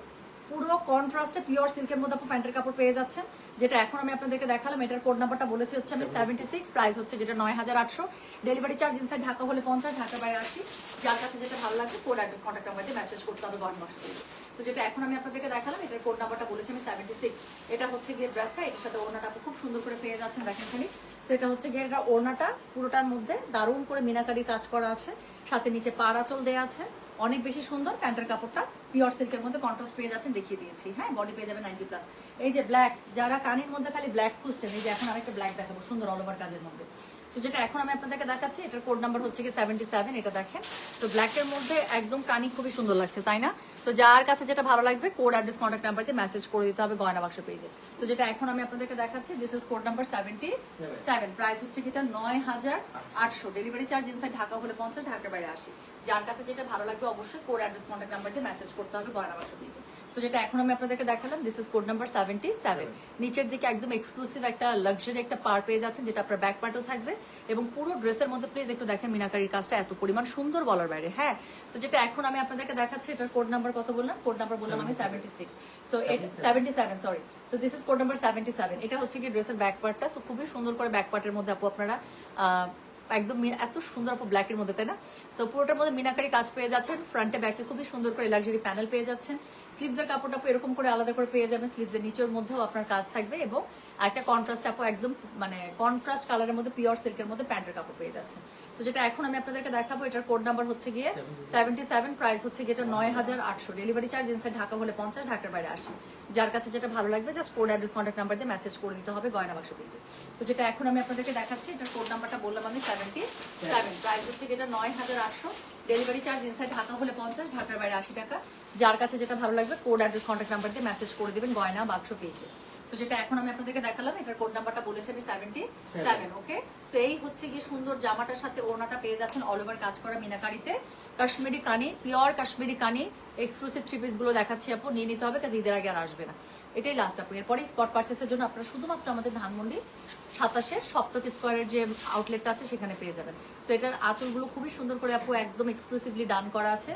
পুরো কন্ট্রাস্টে পিওর সিল্কের মধ্যে আপনি প্যান্টের কাপড় পেয়ে যাচ্ছেন। যেটা এখন আমি আপনাদেরকে দেখালাম এটার কোড নাম্বারটা বলেছি হচ্ছে আমি 76, প্রাইস হচ্ছে যেটা 9800, ডেলিভারি চার্জ ইনসাইড ঢাকা হলে 50, ঢাকার বাইরে 80। যার কাছে যেটা ভালো লাগবে কোড অ্যাড্রেস কন্ট্যাক্ট নাম্বার দিয়ে মেসেজ করতে হবে গয়না বাক্স পেজে। তো যেটা এখন আমি আপনাদেরকে দেখালাম এটার কোড নাম্বারটা বলেছি আমি 76। এটা হচ্ছে গিয়ে ড্রেসটা, এটার সাথে ওড়নাটা খুব সুন্দর করে পেয়ে যাচ্ছেন দেখেন খালি। তো এটা হচ্ছে গিয়ে এটা ওড়নাটা পুরোটার মধ্যে দারুণ করে মিনাকারি কাজ করা আছে, সাথে নিচে পাড় আঁচল দেওয়া আছে, অনেক বেশি সুন্দর। প্যান্টের কাপড়টা পিওর সিল্কের মধ্যে কন্ট্রাস্ট পেয়ে যাচ্ছেন, দেখিয়ে দিয়েছি। হ্যাঁ, বডি পেয়ে যাবে 90+। এই যে ব্ল্যাক, যারা কানের মধ্যে খালি ব্ল্যাক খুঁজছেন, এই যে এখন আরেকটা ব্ল্যাক দেখাবো সুন্দর অল ওভার কাজের মধ্যে। তো যেটা এখন আমি আপনাদেরকে দেখাচ্ছি এটার কোড নাম্বার হচ্ছে কি 77, এটা দেখেন। তো ব্ল্যাকের মধ্যে একদম কানি খুবই সুন্দর লাগছে, তাই না? তো যার কাছে যেটা ভালো লাগবে কোড অ্যাড্রেস কন্ট্যাক্ট নাম্বারকে মেসেজ করে দিতে হবে গয়না বাক্স পেজে। তো যেটা এখন আমি আপনাদেরকে দেখাচ্ছি this is code number 77, price হচ্ছে কি এটা 9800, ডেলিভারি চার্জ ইনসাইড ঢাকা হলে 50, ঢাকার বাইরে 80। যার কাছে যেটা ভালো লাগবে অবশ্যই কোড অ্যাড্রেস কন্ট্যাক্ট নাম্বার দিয়ে মেসেজ করতে হবে গয়না বাক্স পেজে। সো যেটা এখন আমি আপনাদেরকে দেখালাম দিস ইজ কোড নাম্বার 77। নিচের দিকে একদম এক্সক্লুসিভ একটা লাক্সারি একটা পার পেয়ে যাচ্ছেন, যেটা আপনার ব্যাক পার্টও থাকবে এবং পুরো ড্রেসের মধ্যে প্লিজ একটু দেখেন মিনাকারির কাজটা এত পরিমাণ সুন্দর বলার বাইরে। হ্যাঁ, সো যেটা এখন আমি আপনাদেরকে দেখাচ্ছি এটার কোড নাম্বার কত বললাম, কোড নাম্বার বললাম আমি 76। So 77, sorry. So this is code number 77। এটা হচ্ছে কি ড্রেসের ব্যাক পার্টটা। সো খুবই সুন্দর করে ব্যাক পার্টের মধ্যে আপু আপনারা একদম এত সুন্দর আপু ব্ল্যাকের মধ্যে, তাই না? সো পুরোটার মধ্যে মিনাকারি কাজ পেয়ে যাচ্ছেন, ফ্রন্টে ব্যাকে খুবই সুন্দর করে লাক্সারি প্যানেল পেয়ে যাচ্ছেন। স্লিভসের কাপড়টা আপু এরকম করে আলাদা করে পেয়ে যাবেন, স্লিভসের নিচের মধ্যেও আপনার কাজ থাকবে এবং একটা কন্ট্রাস্ট আপু একদম মানে কন্ট্রাস্ট কালারের মধ্যে পিওর সিল্কের মধ্যে প্যান্টের কাপড় পেয়ে যাচ্ছেন। তো যেটা এখন আমি আপনাদেরকে দেখাবো এটার কোড নাম্বার হচ্ছে গিয়ে 77, প্রাইস হচ্ছে গিয়ে এটা 9800, ডেলিভারি চার্জ ইনসাইড ঢাকা হলে 50, ঢাকার বাইরে 80। যার কাছে যেটা ভালো লাগবে just code address contact number দিয়ে মেসেজ করে দিতে হবে গয়না বাক্স পেজে। তো যেটা এখন আমি আপনাদেরকে দেখাচ্ছি এটার কোড নাম্বারটা বললাম আমি 77, প্রাইস হচ্ছে গিয়ে এটা 9800, ডেলিভারি চার্জ ইনসাইড ঢাকা হলে 50, ঢাকার বাইরে 80 টাকা। যার কাছে যেটা ভালো লাগবে কোড অ্যাড্রেস কন্ট্যাক্ট নাম্বার দিয়ে মেসেজ করে দিবেন গয়না বাক্স পেজে। তো যেটা এখন আমি আপনাদেরকে দেখালাম এটার কোড নাম্বারটা বলেছি আমি 77। ওকে, তো এই হচ্ছে গিয়ে সুন্দর জামাটার সাথে ওড়নাটা পেয়ে যাচ্ছেন অল ওভার কাজ করা মিনাকারিতে, কাশ্মীরি কানি, পিওর কাশ্মীরি কানি। এক্সক্লুসিভ থ্রি পিস গুলো দেখাচ্ছি আপু, নিয়ে নিতে হবে কাজ ঈদের আগে আর আসবে না, এটাই লাস্ট আপু। এরপরে স্পট পারচেসের জন্য আপনারা শুধুমাত্র আমাদের ধানমন্ডি 27 সপ্তক স্কোয়ারের যে আউটলেটটা আছে সেখানে পেয়ে যাবেন। তো এটার আঁচলগুলো খুবই সুন্দর করে আপু একদম এক্সক্লুসিভলি ডান করা আছে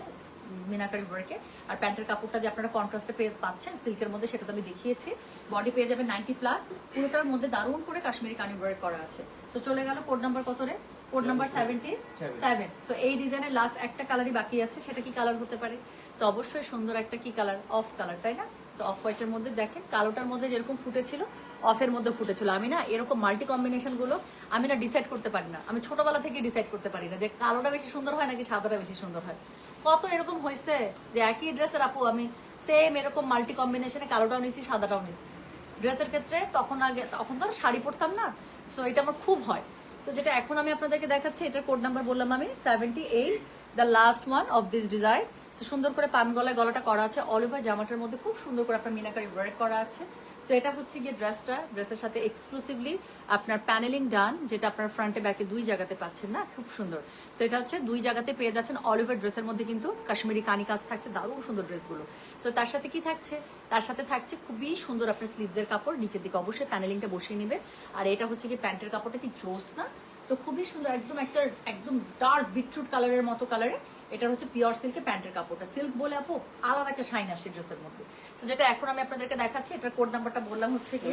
মিনাকারি ওয়ার্কে। আর প্যান্টের কাপড়টা যে আপনারা কন্ট্রাস্টে পাচ্ছেন সিল্কের মধ্যে সেটা তো আমি দেখিয়েছি। বডি পেয়ে যাবেন 90+, পুরোটার মধ্যে দারুণ করে কাশ্মীরি কানি ওয়ার্ক করা আছে। তো চলে গেল কোড নাম্বার কত রে, কোড নাম্বার 77। তো এই ডিজাইনের লাস্ট একটা কালারই বাকি আছে, সেটা কি কালার হতে পারে? তো অবশ্যই সুন্দর একটা কি কালার, অফ কালার, তাই না? তো অফ হোয়াইটের মধ্যে দেখেন কালোটার মধ্যে যেরকম ফুটেছিল অফের মধ্যে ফুটেছিল। আমি না এরকম মাল্টি কম্বিনেশন গুলো আমি না ডিসাইড করতে পারি না, আমি ছোটবেলা থেকে ডিসাইড করতে পারি না যে কালোটা বেশি সুন্দর হয় নাকি সাদাটা বেশি সুন্দর হয়। কত এরকম হয়েছে যে একই ড্রেসের আপু আমি সেম এরকম মাল্টি কম্বিনেশনে কালোটাও নিছি সাদাটাও নিছি ড্রেসের ক্ষেত্রে। তখন তো শাড়ি পরতাম না, সো এটা আমার খুব হয়। সো যেটা এখন আমি আপনাদেরকে দেখাচ্ছি এটার কোড নাম্বার বললাম আমি 78, the last one of this design. সুন্দর করে পান গলায় গলাটা করা আছে, অল ওভার জামাটার মধ্যে খুব সুন্দর করে আপনার মিনাকারি ওয়ার্ক করা আছে। সো এটা হচ্ছে গিয়ে ড্রেসটা, ড্রেসের সাথে এক্সক্লুসিভলি আপনার প্যানেলিং ডান, যেটা আপনার ফ্রন্টে ব্যাকে দুই জায়গাতে পাচ্ছেন না, খুব সুন্দর। সো এটা হচ্ছে দুই জায়গাতে পেয়ে যাচ্ছেন অল ওভার ড্রেসের মধ্যে কিন্তু কাশ্মীরি কানি কাজ থাকছে, দারুণ সুন্দর ড্রেসগুলো। সো তার সাথে কি থাকছে, তার সাথে থাকছে খুবই সুন্দর আপনার স্লিভসের কাপড়, নিচের দিকে অবশ্যই প্যানেলিংটা বসিয়ে নেবে। আর এটা হচ্ছে কি প্যান্টের কাপড়টা কি জোস না, সো খুবই সুন্দর, একদম একটা একদম ডার্ক বিটরুট কালারের মতো কালারে। এটা হচ্ছে পিওর সিল্কের প্যান্টের কাপড়টা, সিল্ক বলে আপু আলাদা একটা শাইন আসছে ড্রেসের মধ্যে। তো যেটা এখন আমি আপনাদেরকে দেখাচ্ছি, এটার কোড নাম্বারটা বললাম হচ্ছে কি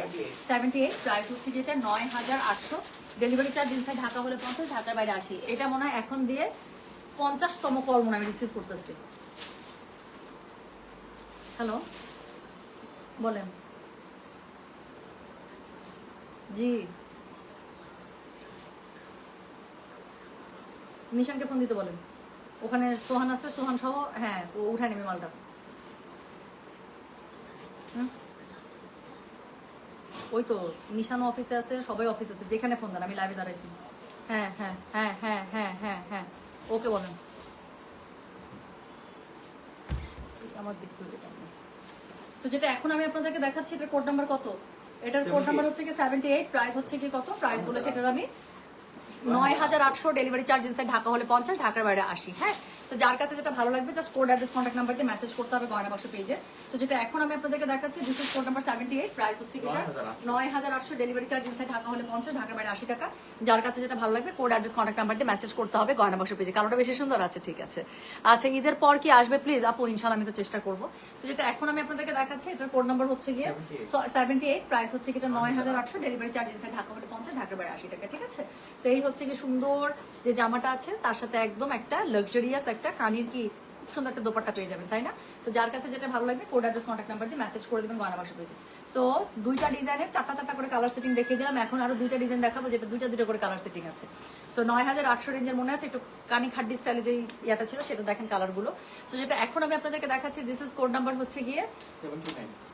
78, প্রাইস হচ্ছে যেটা 9800, ডেলিভারি চার্জ ইনসাইড ঢাকা হলে 50, ঢাকার বাইরে 80। এটা মনে হয় এখন দিয়ে 50তম কল মনে আমি রিসিভ করতেছি। হ্যালো, বলেন। জি, নিশানকে ফোন দিতে বলেন, ওখানে সোহান আছে, সোহান সহ, হ্যাঁ ও উঠায় নেবে মালটা। ওই তো নিশানো অফিসে আছে, সবাই অফিসে আছে, যেখানে ফোন দেন, আমি লাইভে দাঁড়াইছি। হ্যাঁ হ্যাঁ হ্যাঁ হ্যাঁ হ্যাঁ হ্যাঁ হ্যাঁ, ওকে বলেন। আমার দিক থেকে তো যেটা এখন আমি আপনাদেরকে দেখাচ্ছি, এটার কোড নাম্বার কত? এটার কোড নাম্বার হচ্ছে কি 78, প্রাইস হচ্ছে কি কত? প্রাইস বলেছে এটার আমি 9800, ডেলিভারি চার্জ ইনসাইড ঢাকা হলে 50, ঢাকার বাইরে 80। হ্যাঁ, তো যার কাছে যেটা ভালো লাগবে just code address contact number দিয়ে মেসেজ করতে হবে গয়না বাক্স পেজে। তো যেটা এখন আমি আপনাদেরকে দেখাচ্ছি, this is code number 78, price হচ্ছে কি 9800, ডেলিভারি চার্জ ইনসাইড ঢাকা হলে 50, ঢাকার বাইরে 80 টাকা। যার কাছে যেটা ভালো লাগবে কোড অ্যাড্রেস কন্ট্যাক্ট নাম্বার দিয়ে মেসেজ করতে হবে গয়না বাক্স পেজে। কারণটা বেশি সুন্দর আছে, ঠিক আছে। আচ্ছা, ঈদের পর কি আসবে প্লিজ আপু? ইনশাআল্লাহ আমি তো চেষ্টা করবো। তো যেটা এখন আমি আপনাদেরকে দেখাচ্ছি, এটার কোড নাম্বার হচ্ছে গিয়ে 78, প্রাইস হচ্ছে কি 9800, ডেলিভারি চার্জ ইনসাইড ঢাকা হলে 50, ঢাকার বাইরে 80 টাকা, ঠিক আছে। তো এই হচ্ছে কি সুন্দর যে জামাটা আছে, তার সাথে একদম একটা লাক্সারিয়াস একটা কানির কি খুব সুন্দর একটা দোপাট্টা পেয়ে যাবেন, তাই না? তো যার কাছে যেটা ভালো লাগবে কোড অ্যাড্রেস কন্ট্যাক্ট নাম্বার দিয়ে মেসেজ করে দেবেন গয়না বাক্স পেজে। সো দুইটা ডিজাইনের চারটা করে কালার সেটিং দেখিয়ে দিলাম, এখন আরো দুইটা ডিজাইন দেখাবো যেটা দুইটা করে কালার সেটিং আছে। সো 9800 রেঞ্জের মনে আছে, একটু কানি খাড্ডি স্টাইলে যে ইয়াটা ছিল সেটা দেখেন কালারগুলো। সো যেটা এখন আমি আপনাদেরকে দেখাচ্ছি, দিস ইজ কোড নাম্বার হচ্ছে গিয়ে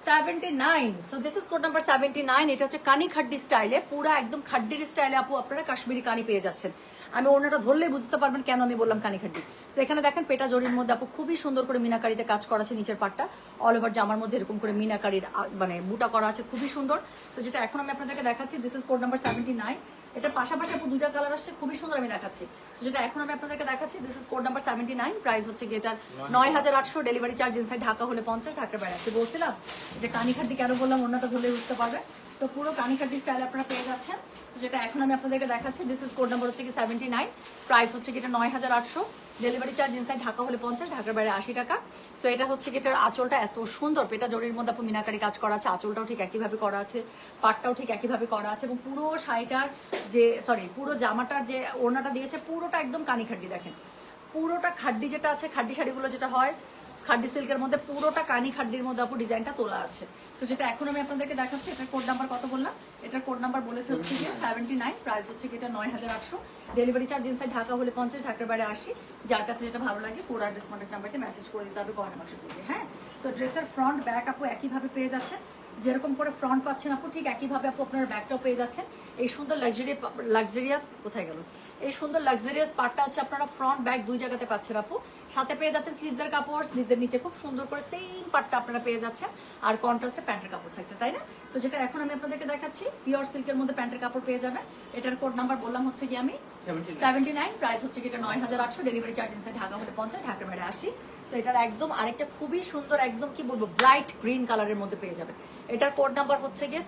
79। So this is code number 79। এটা হচ্ছে কানি খাড্ডি স্টাইলে, পুরো একদম খাড্ডির স্টাইলে আপু আপনারা কাশ্মীরি কানি পেয়ে যাচ্ছেন। আমি ওনাটা ধরলেই বুঝতে পারবেন কেন আমি বললাম কানি খাড্ডি। তো এখানে দেখেন পেটা জরির মধ্যে আপু খুবই সুন্দর করে মিনাকারিতে কাজ করা আছে, নিচের পাটটা অল ওভার জামার মধ্যে এরকম করে মিনাকারির মানে বুটা করা আছে, খুবই সুন্দর। তো যেটা এখন আমি আপনাদেরকে দেখাচ্ছি, দিস ইজ কোড নাম্বার 79। এটার পাশাপাশি আপু দুইটা কালার আসছে, খুবই সুন্দর আমি দেখাচ্ছি। তো যেটা এখন আমি আপনাদেরকে দেখাচ্ছি, this is code number 79, price হচ্ছে গিয়ে এটার 9800, ডেলিভারি চার্জ ইনসাইড ঢাকা হলে 50, ঢাকার বাইরে 80। বলছিলাম যে কানি খাড্ডি কেন বললাম, অন্যটা ধরলে বুঝতে পারবে। তো পুরো কানি খাড্ডি স্টাইল আপনারা পেয়ে যাচ্ছেন। তো যেটা এখন আমি আপনাদেরকে দেখাচ্ছি, দিস ইজ কোড নাম্বার হচ্ছে কি 79, প্রাইস হচ্ছে কি এটা 9800, ডেলিভারি চার্জ ইনসাইড ঢাকা হলে 50, ঢাকার বাইরে 80 টাকা। সো এটা হচ্ছে কি এটার আঁচলটা এত সুন্দর, পেটা জরির মধ্যে আপু মিনাকারি কাজ করা আছে, আঁচলটাও ঠিক একইভাবে করা আছে, পাটটাও ঠিক একইভাবে করা আছে, এবং পুরো শাড়িটার যে পুরো জামাটার যে ওড়নাটা দিয়েছে পুরোটা একদম কানি খাড্ডি। দেখেন পুরোটা খাড্ডি যেটা আছে, খাড্ডি শাড়িগুলো যেটা হয় খাড্ডি সিল্কের মধ্যে, পুরোটা কানি খাড্ডির মধ্যে আপু ডিজাইনটা তোলা আছে। তো যেটা এখন আমি আপনাদেরকে দেখাচ্ছি, এটার কোড নাম্বার কত বললাম? এটার কোড নাম্বার বলেছে হচ্ছে কি 79, প্রাইস হচ্ছে কি এটা 9800, ডেলিভারি চার্জ ইনসাইড ঢাকা হলে 50, ঢাকার বাইরে 80। যার কাছে যেটা ভালো লাগে কোড অ্যাড্রেস কন্ট্যাক্ট নাম্বারতে মেসেজ করে দিতে হবে গয়না বাক্স পেজে। হ্যাঁ, তো ড্রেসের ফ্রন্ট ব্যাক আপু একইভাবে পেয়ে যাচ্ছে, যেরকম করে ফ্রন্ট পাচ্ছেন আপু ঠিক একইভাবে আপু আপনার ব্যাকটাও পেয়ে যাচ্ছেন। এই সুন্দর লাক্সারিয়াস কোথায় গেল, এই সুন্দর লাক্সারিয়াস পার্টটা হচ্ছে আপনারা ফ্রন্ট ব্যাক দুই জায়গাতে পাচ্ছেন আপু। সাথে পেয়ে যাচ্ছেন স্লিভসের কাপড়, স্লিভসের নিচে খুব সুন্দর করে সেম পার্টটা আপনারা পেয়ে যাচ্ছেন, আর কন্ট্রাস্টে প্যান্টের কাপড় থাকছে, তাই না? তো যেটা এখন আমি আপনাদেরকে দেখাচ্ছি, পিওর সিল্কের মধ্যে প্যান্টের কাপড় পেয়ে যাবেন। এটার কোড নাম্বার বললাম হচ্ছে কি আমি 79, প্রাইস হচ্ছে কি এটা 9800, ডেলিভারি চার্জ ইনসাইড ঢাকা হলে 50, ঢাকার বাইরে 80। তো এটার একদম আরেকটা খুবই সুন্দর একদম কি বলবো ব্রাইট গ্রিন কালারের মধ্যে পেয়ে যাবে। এটার কোড নাম্বার হচ্ছে গিয়ে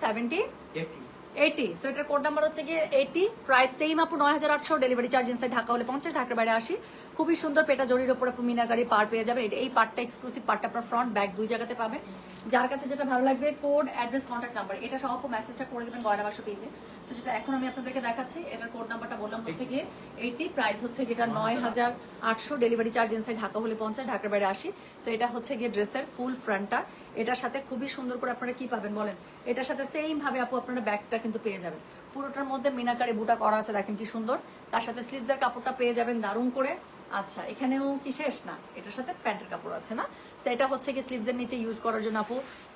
80। সো এটার কোড নাম্বার হচ্ছে গিয়ে 80, প্রাইস সেম আপু 9800, ডেলিভারি চার্জ ইনসাইড ঢাকা হলে 50, ঢাকার বাইরে 80। খুবই সুন্দর পেটা জরির উপর আপু মিনাকারি পার পেয়ে যাবে। এই পার্টটা এক্সক্লুসিভ পার্টটা আপনার ফ্রন্ট ব্যাক দুই জায়গাতে পাবে। যার কাছে যেটা ভালো লাগবে কোড অ্যাড্রেস কন্ট্যাক্ট নাম্বার এটা সহ আপু মেসেজটা করে দেবেন গয়না বাক্স পেজে। তো সেটা এখন আমি আপনাদেরকে দেখাচ্ছি, এটার কোড নাম্বারটা বললাম হচ্ছে গিয়ে 80, প্রাইস হচ্ছে গিয়ে এটা 9800, ডেলিভারি চার্জ ইনসাইড ঢাকা হলে 50, ঢাকার বাইরে 80। সো এটা হচ্ছে গিয়ে ড্রেসের ফুল ফ্রন্টটা। এটার সাথে খুবই সুন্দর করে আপনারা কি পাবেন বলেন, এটার সাথে সেম ভাবে আপু আপনারা ব্যাগটা কিন্তু পেয়ে যাবেন, পুরোটার মধ্যে মিনাকারি বুটা করা আছে, দেখেন কি সুন্দর। তার সাথে স্লিভসের কাপড়টা পেয়ে যাবেন দারুণ করে। আচ্ছা, এখানেও কি শেষ না, এটার সাথে প্যান্টের কাপড় আছে না। সেটা হচ্ছে কি স্লিভসের নিচে ইউজ করার জন্য আপু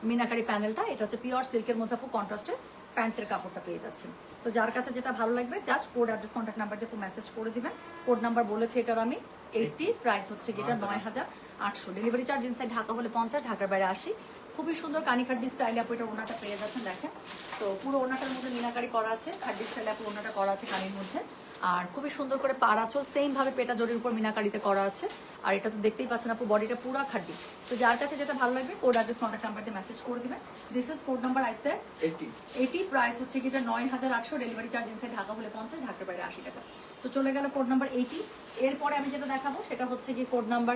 মিনাকারি প্যানেলটা, এটা হচ্ছে পিওর সিল্কের মধ্যে আপু কন্ট্রাস্টের প্যান্টের কাপড়টা পেয়ে যাচ্ছেন। তো যার কাছে যেটা ভালো লাগবে just code address contact number দিয়ে মেসেজ করে দিবেন। কোড নাম্বার বলেছে এটার আমি 80, প্রাইস হচ্ছে এটা 9800, ডেলিভারি চার্জ ইনসাইড ঢাকা হলে 50, ঢাকার বাইরে 80। খুবই সুন্দর কানি খাড্ডি স্টাইলে আপু এটা ওনাটা পেয়ে যাচ্ছেন। দেখেন তো পুরো ওনাটার মধ্যে মিনাকারি করা আছে, খাড্ডি স্টাইলে আপু ওনাটা করা আছে কানির মধ্যে। আর খুবই সুন্দর করে পাড় আঁচল সেম ভাবে পেটা জরির উপর মিনাকারিতে করা আছে। আর এটা তো দেখতেই পাচ্ছেন আপু বডিটা পুরো খাড্ডি। তো যার কাছে যেটা ভালো লাগবে কোড অ্যাড্রেস কন্ট্যাক্ট নাম্বারতে মেসেজ করে দিবেন। দিস ইজ কোড নাম্বার আইসে 80 প্রাইস হচ্ছে কি এটা 9800, ডেলিভারি চার্জ ইনসাইড ঢাকা হলে 50, ঢাকার বাইরে 80 টাকা। তো চলে গেল কোড নাম্বার 80। এরপরে আমি যেটা দেখাবো সেটা হচ্ছে কি কোড নাম্বার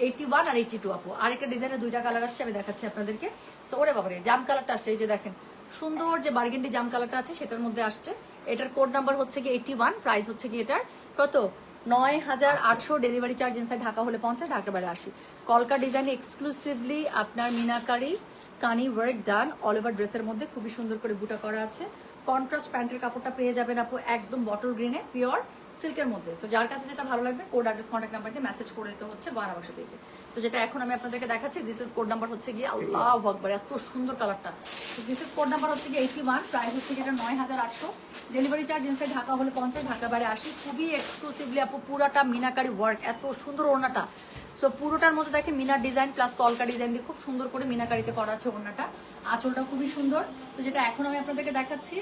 81 আর 82 আপু। আরেকটা ডিজাইনের দুইটা কালার আসছে, আমি দেখাচ্ছি আপনাদেরকে। সো ওরে বাবারে জাম কালারটা আসছে, এই যে দেখেন সুন্দর যে বার্গেন্ডি জাম কালারটা আছে সেটার মধ্যে আসছে। এটার কোড নাম্বার হচ্ছে কি 81, প্রাইস হচ্ছে কি এটার কত 9800, ডেলিভারি চার্জ ইনসাইড ঢাকা হলে 50, ঢাকার বাইরে 80। কলকা ডিজাইনে এক্সক্লুসিভলি আপনার মিনাকারি কানি ওয়ার্ক ডান অল ওভার ড্রেসের মধ্যে খুবই সুন্দর করে বুটা করা আছে। কন্ট্রাস্ট প্যান্টের কাপড়টা পেয়ে যাবেন আপু একদম বটল গ্রিনে পিওর সিল্কের মধ্যে। সো যার কাছে যেটা ভালো লাগবে কোড অ্যাড্রেস কন্ট্যাক্ট নাম্বার দিয়ে মেসেজ করে দিতে হচ্ছে গয়না বাক্স পেজে। সো যেটা এখন আমি আপনাদেরকে দেখাচ্ছি দিস ইজ কোড নাম্বার হচ্ছে গিয়ে আল্লাহু আকবার এত সুন্দর কালারটা। দিস ইজ কোড নাম্বার হচ্ছে গিয়ে 81, প্রাইস হচ্ছে গিয়ে এটা 9800, ডেলিভারি চার্জ ইনসাইড ঢাকা হলে 50, ঢাকার বাইরে 80। খুবই এক্সক্লুসিভলি আপু পুরাটা মিনাকারি ওয়ার্ক, এত সুন্দর ওড়নাটা। সো পুরোটার মধ্যে দেখেন মিনার ডিজাইন প্লাস কলকা ডিজাইন দিয়ে খুব সুন্দর করে মিনাকারিতে করা আছে ওড়নাটা। আঁচলটা খুবই সুন্দর। তো যেটা এখন আমি আপনাদেরকে দেখাচ্ছি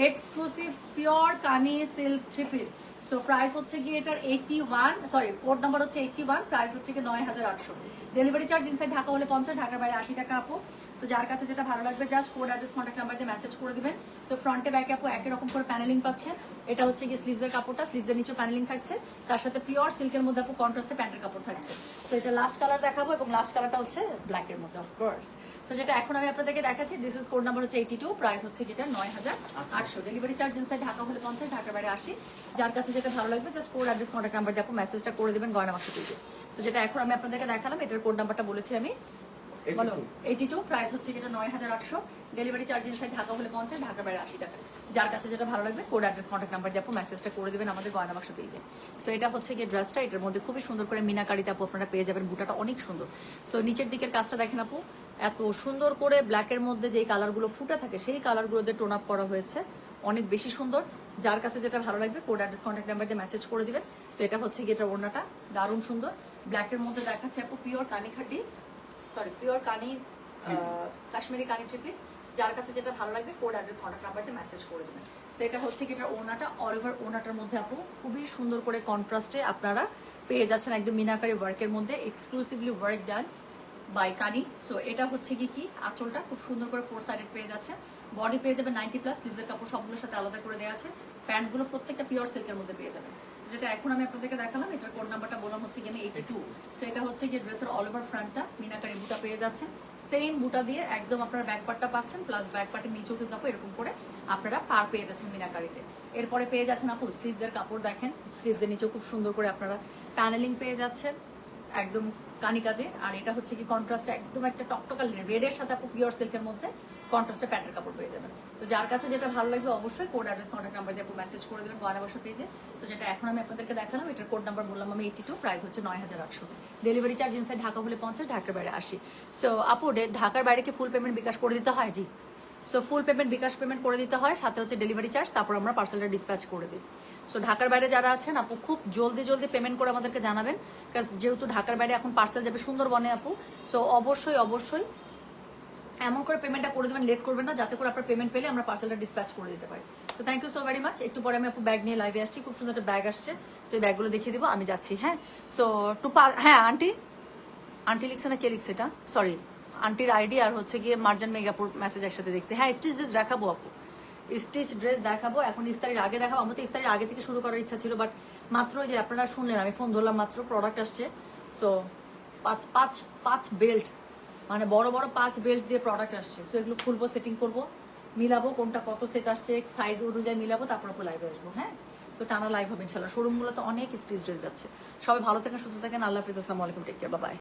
এক্সক্লুসিভ পিওর কানি silk three piece. So price হচ্ছে গিয়ে এটার 81, সরি কোড নাম্বার হচ্ছে 81, প্রাইস হচ্ছে গিয়ে 9800, ডেলিভারি চার্জ ইনসাইড ঢাকা হলে 50, ঢাকার বাইরে 80 টাকা আপু। তো যার কাছে যেটা ভালো লাগবে just code address contact number দিয়ে মেসেজ করে দিবেন। তো ফ্রন্টে ব্যাকে আপু একই রকম করে প্যানেলিং পাচ্ছেন। এটা হচ্ছে গিয়ে স্লিভসের কাপড়টা, স্লিভসের নিচে প্যানেলিং থাকছে, তার সাথে পিওর সিল্কের মধ্যে আপু কন্ট্রাস্টে প্যান্টের কাপড় থাকছে। তো এটা লাস্ট কালার দেখাবো এবং লাস্ট কালারটা হচ্ছে ব্ল্যাকের মধ্যে অফকোর্স। সো যেটা এখন আমি আপনাদেরকে দেখাচ্ছি দিস ইজ কোড নাম্বার হচ্ছে 82, প্রাইস হচ্ছে গিয়ে 9800, ডেলিভারি চার্জ ইনসাইড ঢাকা হলে 50, ঢাকার বাইরে 80। যার কাছে যেটা ভালো লাগবে just code address contact number দিয়ে আপু মেসেজটা করে দেবেন গয়না বাক্স পেজে। সো যেটা এখন আমি আপনাদেরকে দেখালাম এটার কোড নাম্বারটা বলেছি আমি, বলো 82, প্রাইস হচ্ছে এটা 9800, ডেলিভারি চার্জ ইনসাইড ঢাকা হলে 50, ঢাকার বাইরে 80 টাকা। যার কাছে যেটা ভালো লাগবে কোড অ্যাড্রেস কন্ট্যাক্ট নাম্বার দিয়ে আপু মেসেজটা করে দেবেন আমাদের গয়না বাক্স পেজে। সো এটা হচ্ছে গিয়ে ড্রেসটা, এটার মধ্যে খুবই সুন্দর করে মিনাকারিতে আপু আপনারা পেয়ে যাবেন, বুটাটা অনেক সুন্দর। সো নিচের দিকের কাজটা দেখেন আপু এত সুন্দর করে ব্ল্যাকের মধ্যে যেই কালারগুলো ফুটে থাকে সেই কালারগুলোতে টোন আপ করা হয়েছে, অনেক বেশি সুন্দর। যার কাছে যেটা ভালো লাগবে কোড অ্যাড্রেস কন্ট্যাক্ট নাম্বার দিয়ে মেসেজ করে দিবেন। সো এটা হচ্ছে গিয়ে এটা ওড়নাটা দারুণ সুন্দর ব্ল্যাকের মধ্যে দেখাচ্ছে আপু পিওর কানি খাড্ডি, সরি পিওর কানি কাশ্মীরি কানি থ্রি পিস। যার কাছে যেটা ভালো লাগবে কোড অ্যাড্রেস কন্ট্যাক্ট নাম্বার দিয়ে মেসেজ করে দেবেন। সো এটা হচ্ছে কি এটা ওড়নাটা, অল ওভার ওড়নাটার মধ্যে আপু খুবই সুন্দর করে কন্ট্রাস্টে আপনারা পেয়ে যাচ্ছেন একদম মিনাকারি ওয়ার্কের মধ্যে এক্সক্লুসিভলি ওয়ার্ক ডান বাই কানি। সো এটা হচ্ছে কি আঁচলটা খুব সুন্দর করে 4 সাইডেড পেয়ে যাচ্ছে, বডি পেয়ে যাবে 90+, স্লিভসের কাপড় সবগুলোর সাথে আলাদা করে দেওয়া আছে, প্যান্টগুলো প্রত্যেকটা পিওর সিল্কের মধ্যে পেয়ে যাবেন। যেটা এখন আমি আপনাদেরকে দেখালাম এটার কোড নাম্বারটা বললাম হচ্ছে গিয়ে আমি 82। সো এটা হচ্ছে গিয়ে ড্রেসের অল ওভার ফ্রন্টটা মিনাকারি বুটা পেয়ে যাচ্ছেন, সেম বুটা দিয়ে একদম আপনারা ব্যাক পার্টটা পাচ্ছেন, প্লাস ব্যাক পার্টের নিচেও কিন্তু আপু এরকম করে আপনারা পার পেয়ে যাচ্ছেন মিনাকারিতে। এরপরে পেয়ে যাচ্ছেন আপু স্লিভসের কাপড়, দেখেন স্লিভসের নিচেও খুব সুন্দর করে আপনারা প্যানেলিং পেয়ে যাচ্ছেন একদম কানি কাজে। আর এটা হচ্ছে কি কন্ট্রাস্ট একদম একটা টকটকা রেডের সাথে আপু পিওর সিল্কের মধ্যে কন্ট্রাস্টে প্যান্টের কাপড় পেয়ে যাবেন। তো যার কাছে যেটা ভালো লাগবে অবশ্যই কোড অ্যাড্রেস কন্ট্যাক্ট নাম্বার দিয়ে আপু মেসেজ করে দেবেন গয়না বাক্স পেজে। তো যেটা এখন আমি আপনাদেরকে দেখালাম এটার কোড নাম্বার বললাম আমি 82, প্রাইস হচ্ছে 9800, ডেলিভারি চার্জ ইনসাইড ঢাকা হলে 50, ঢাকার বাইরে 80। সো আপু ঢাকার বাইরে কি ফুল পেমেন্ট বিকাশ করে দিতে হয়? জি, সো ফুল পেমেন্ট বিকাশ পেমেন্ট করে দিতে হয়, সাথে হচ্ছে ডেলিভারি চার্জ, তারপর আমরা পার্সেলটা ডিসপ্যাচ করে দিই। সো ঢাকার বাইরে যারা আছেন আপু খুব জলদি পেমেন্ট করে আমাদেরকে জানাবেন, কারণ যেহেতু ঢাকার বাইরে এখন পার্সেল যাবে সুন্দরবনে আপু। সো অবশ্যই এমন করে পেমেন্টটা করে দেবেন, লেট করবেন না, যাতে করে আপনার পেমেন্ট পেলে আমরা পার্সেলটা ডিসপ্যাচ করে দিতে পারি। তো thank you so very much. একটু পরে আমি আপু ব্যাগ নিয়ে লাইভে আসছি, খুব সুন্দর একটা ব্যাগ আসছে, সো এই ব্যাগগুলো দেখিয়ে দেবো, আমি যাচ্ছি। হ্যাঁ, সো হ্যাঁ আন্টি লিখছে না, কে লিখছে এটা, সরি আন্টির আইডি আর হচ্ছে গিয়ে মার্জান মেগাপুর মেসেজ একসাথে দেখছি। হ্যাঁ, স্টিচ ড্রেস দেখাবো আপু, স্টিচ ড্রেস দেখাবো, এখন ইফতারির আগে দেখাবো। আমার তো ইফতারির আগে থেকে শুরু করার ইচ্ছা ছিল, বাট মাত্র যে আপনারা শুনলেন আমি ফোন ধরলাম মাত্র প্রোডাক্ট আসছে। সো পাঁচ বেল্ট, মানে বড় 5 বেল্ট দিয়ে প্রোডাক্ট আসছে। সো এগুলো খুলবো, সেটিং করবো, মিলাবো কোনটা কত সেট আসছে, সাইজ অনুযায়ী মিলাবো, তারপর আপু লাইভে আসবো। হ্যাঁ, তো টানা লাইভ হবে ইনশাল্লাহ। শোরুমগুলো তো অনেক স্টিচ ড্রেস যাচ্ছে। সবাই ভালো থাকেন, সুস্থ থাকেন, আল্লাহ হাফিজ, আসসালামু আলাইকুম, টেক কেয়ার, বাই বাই।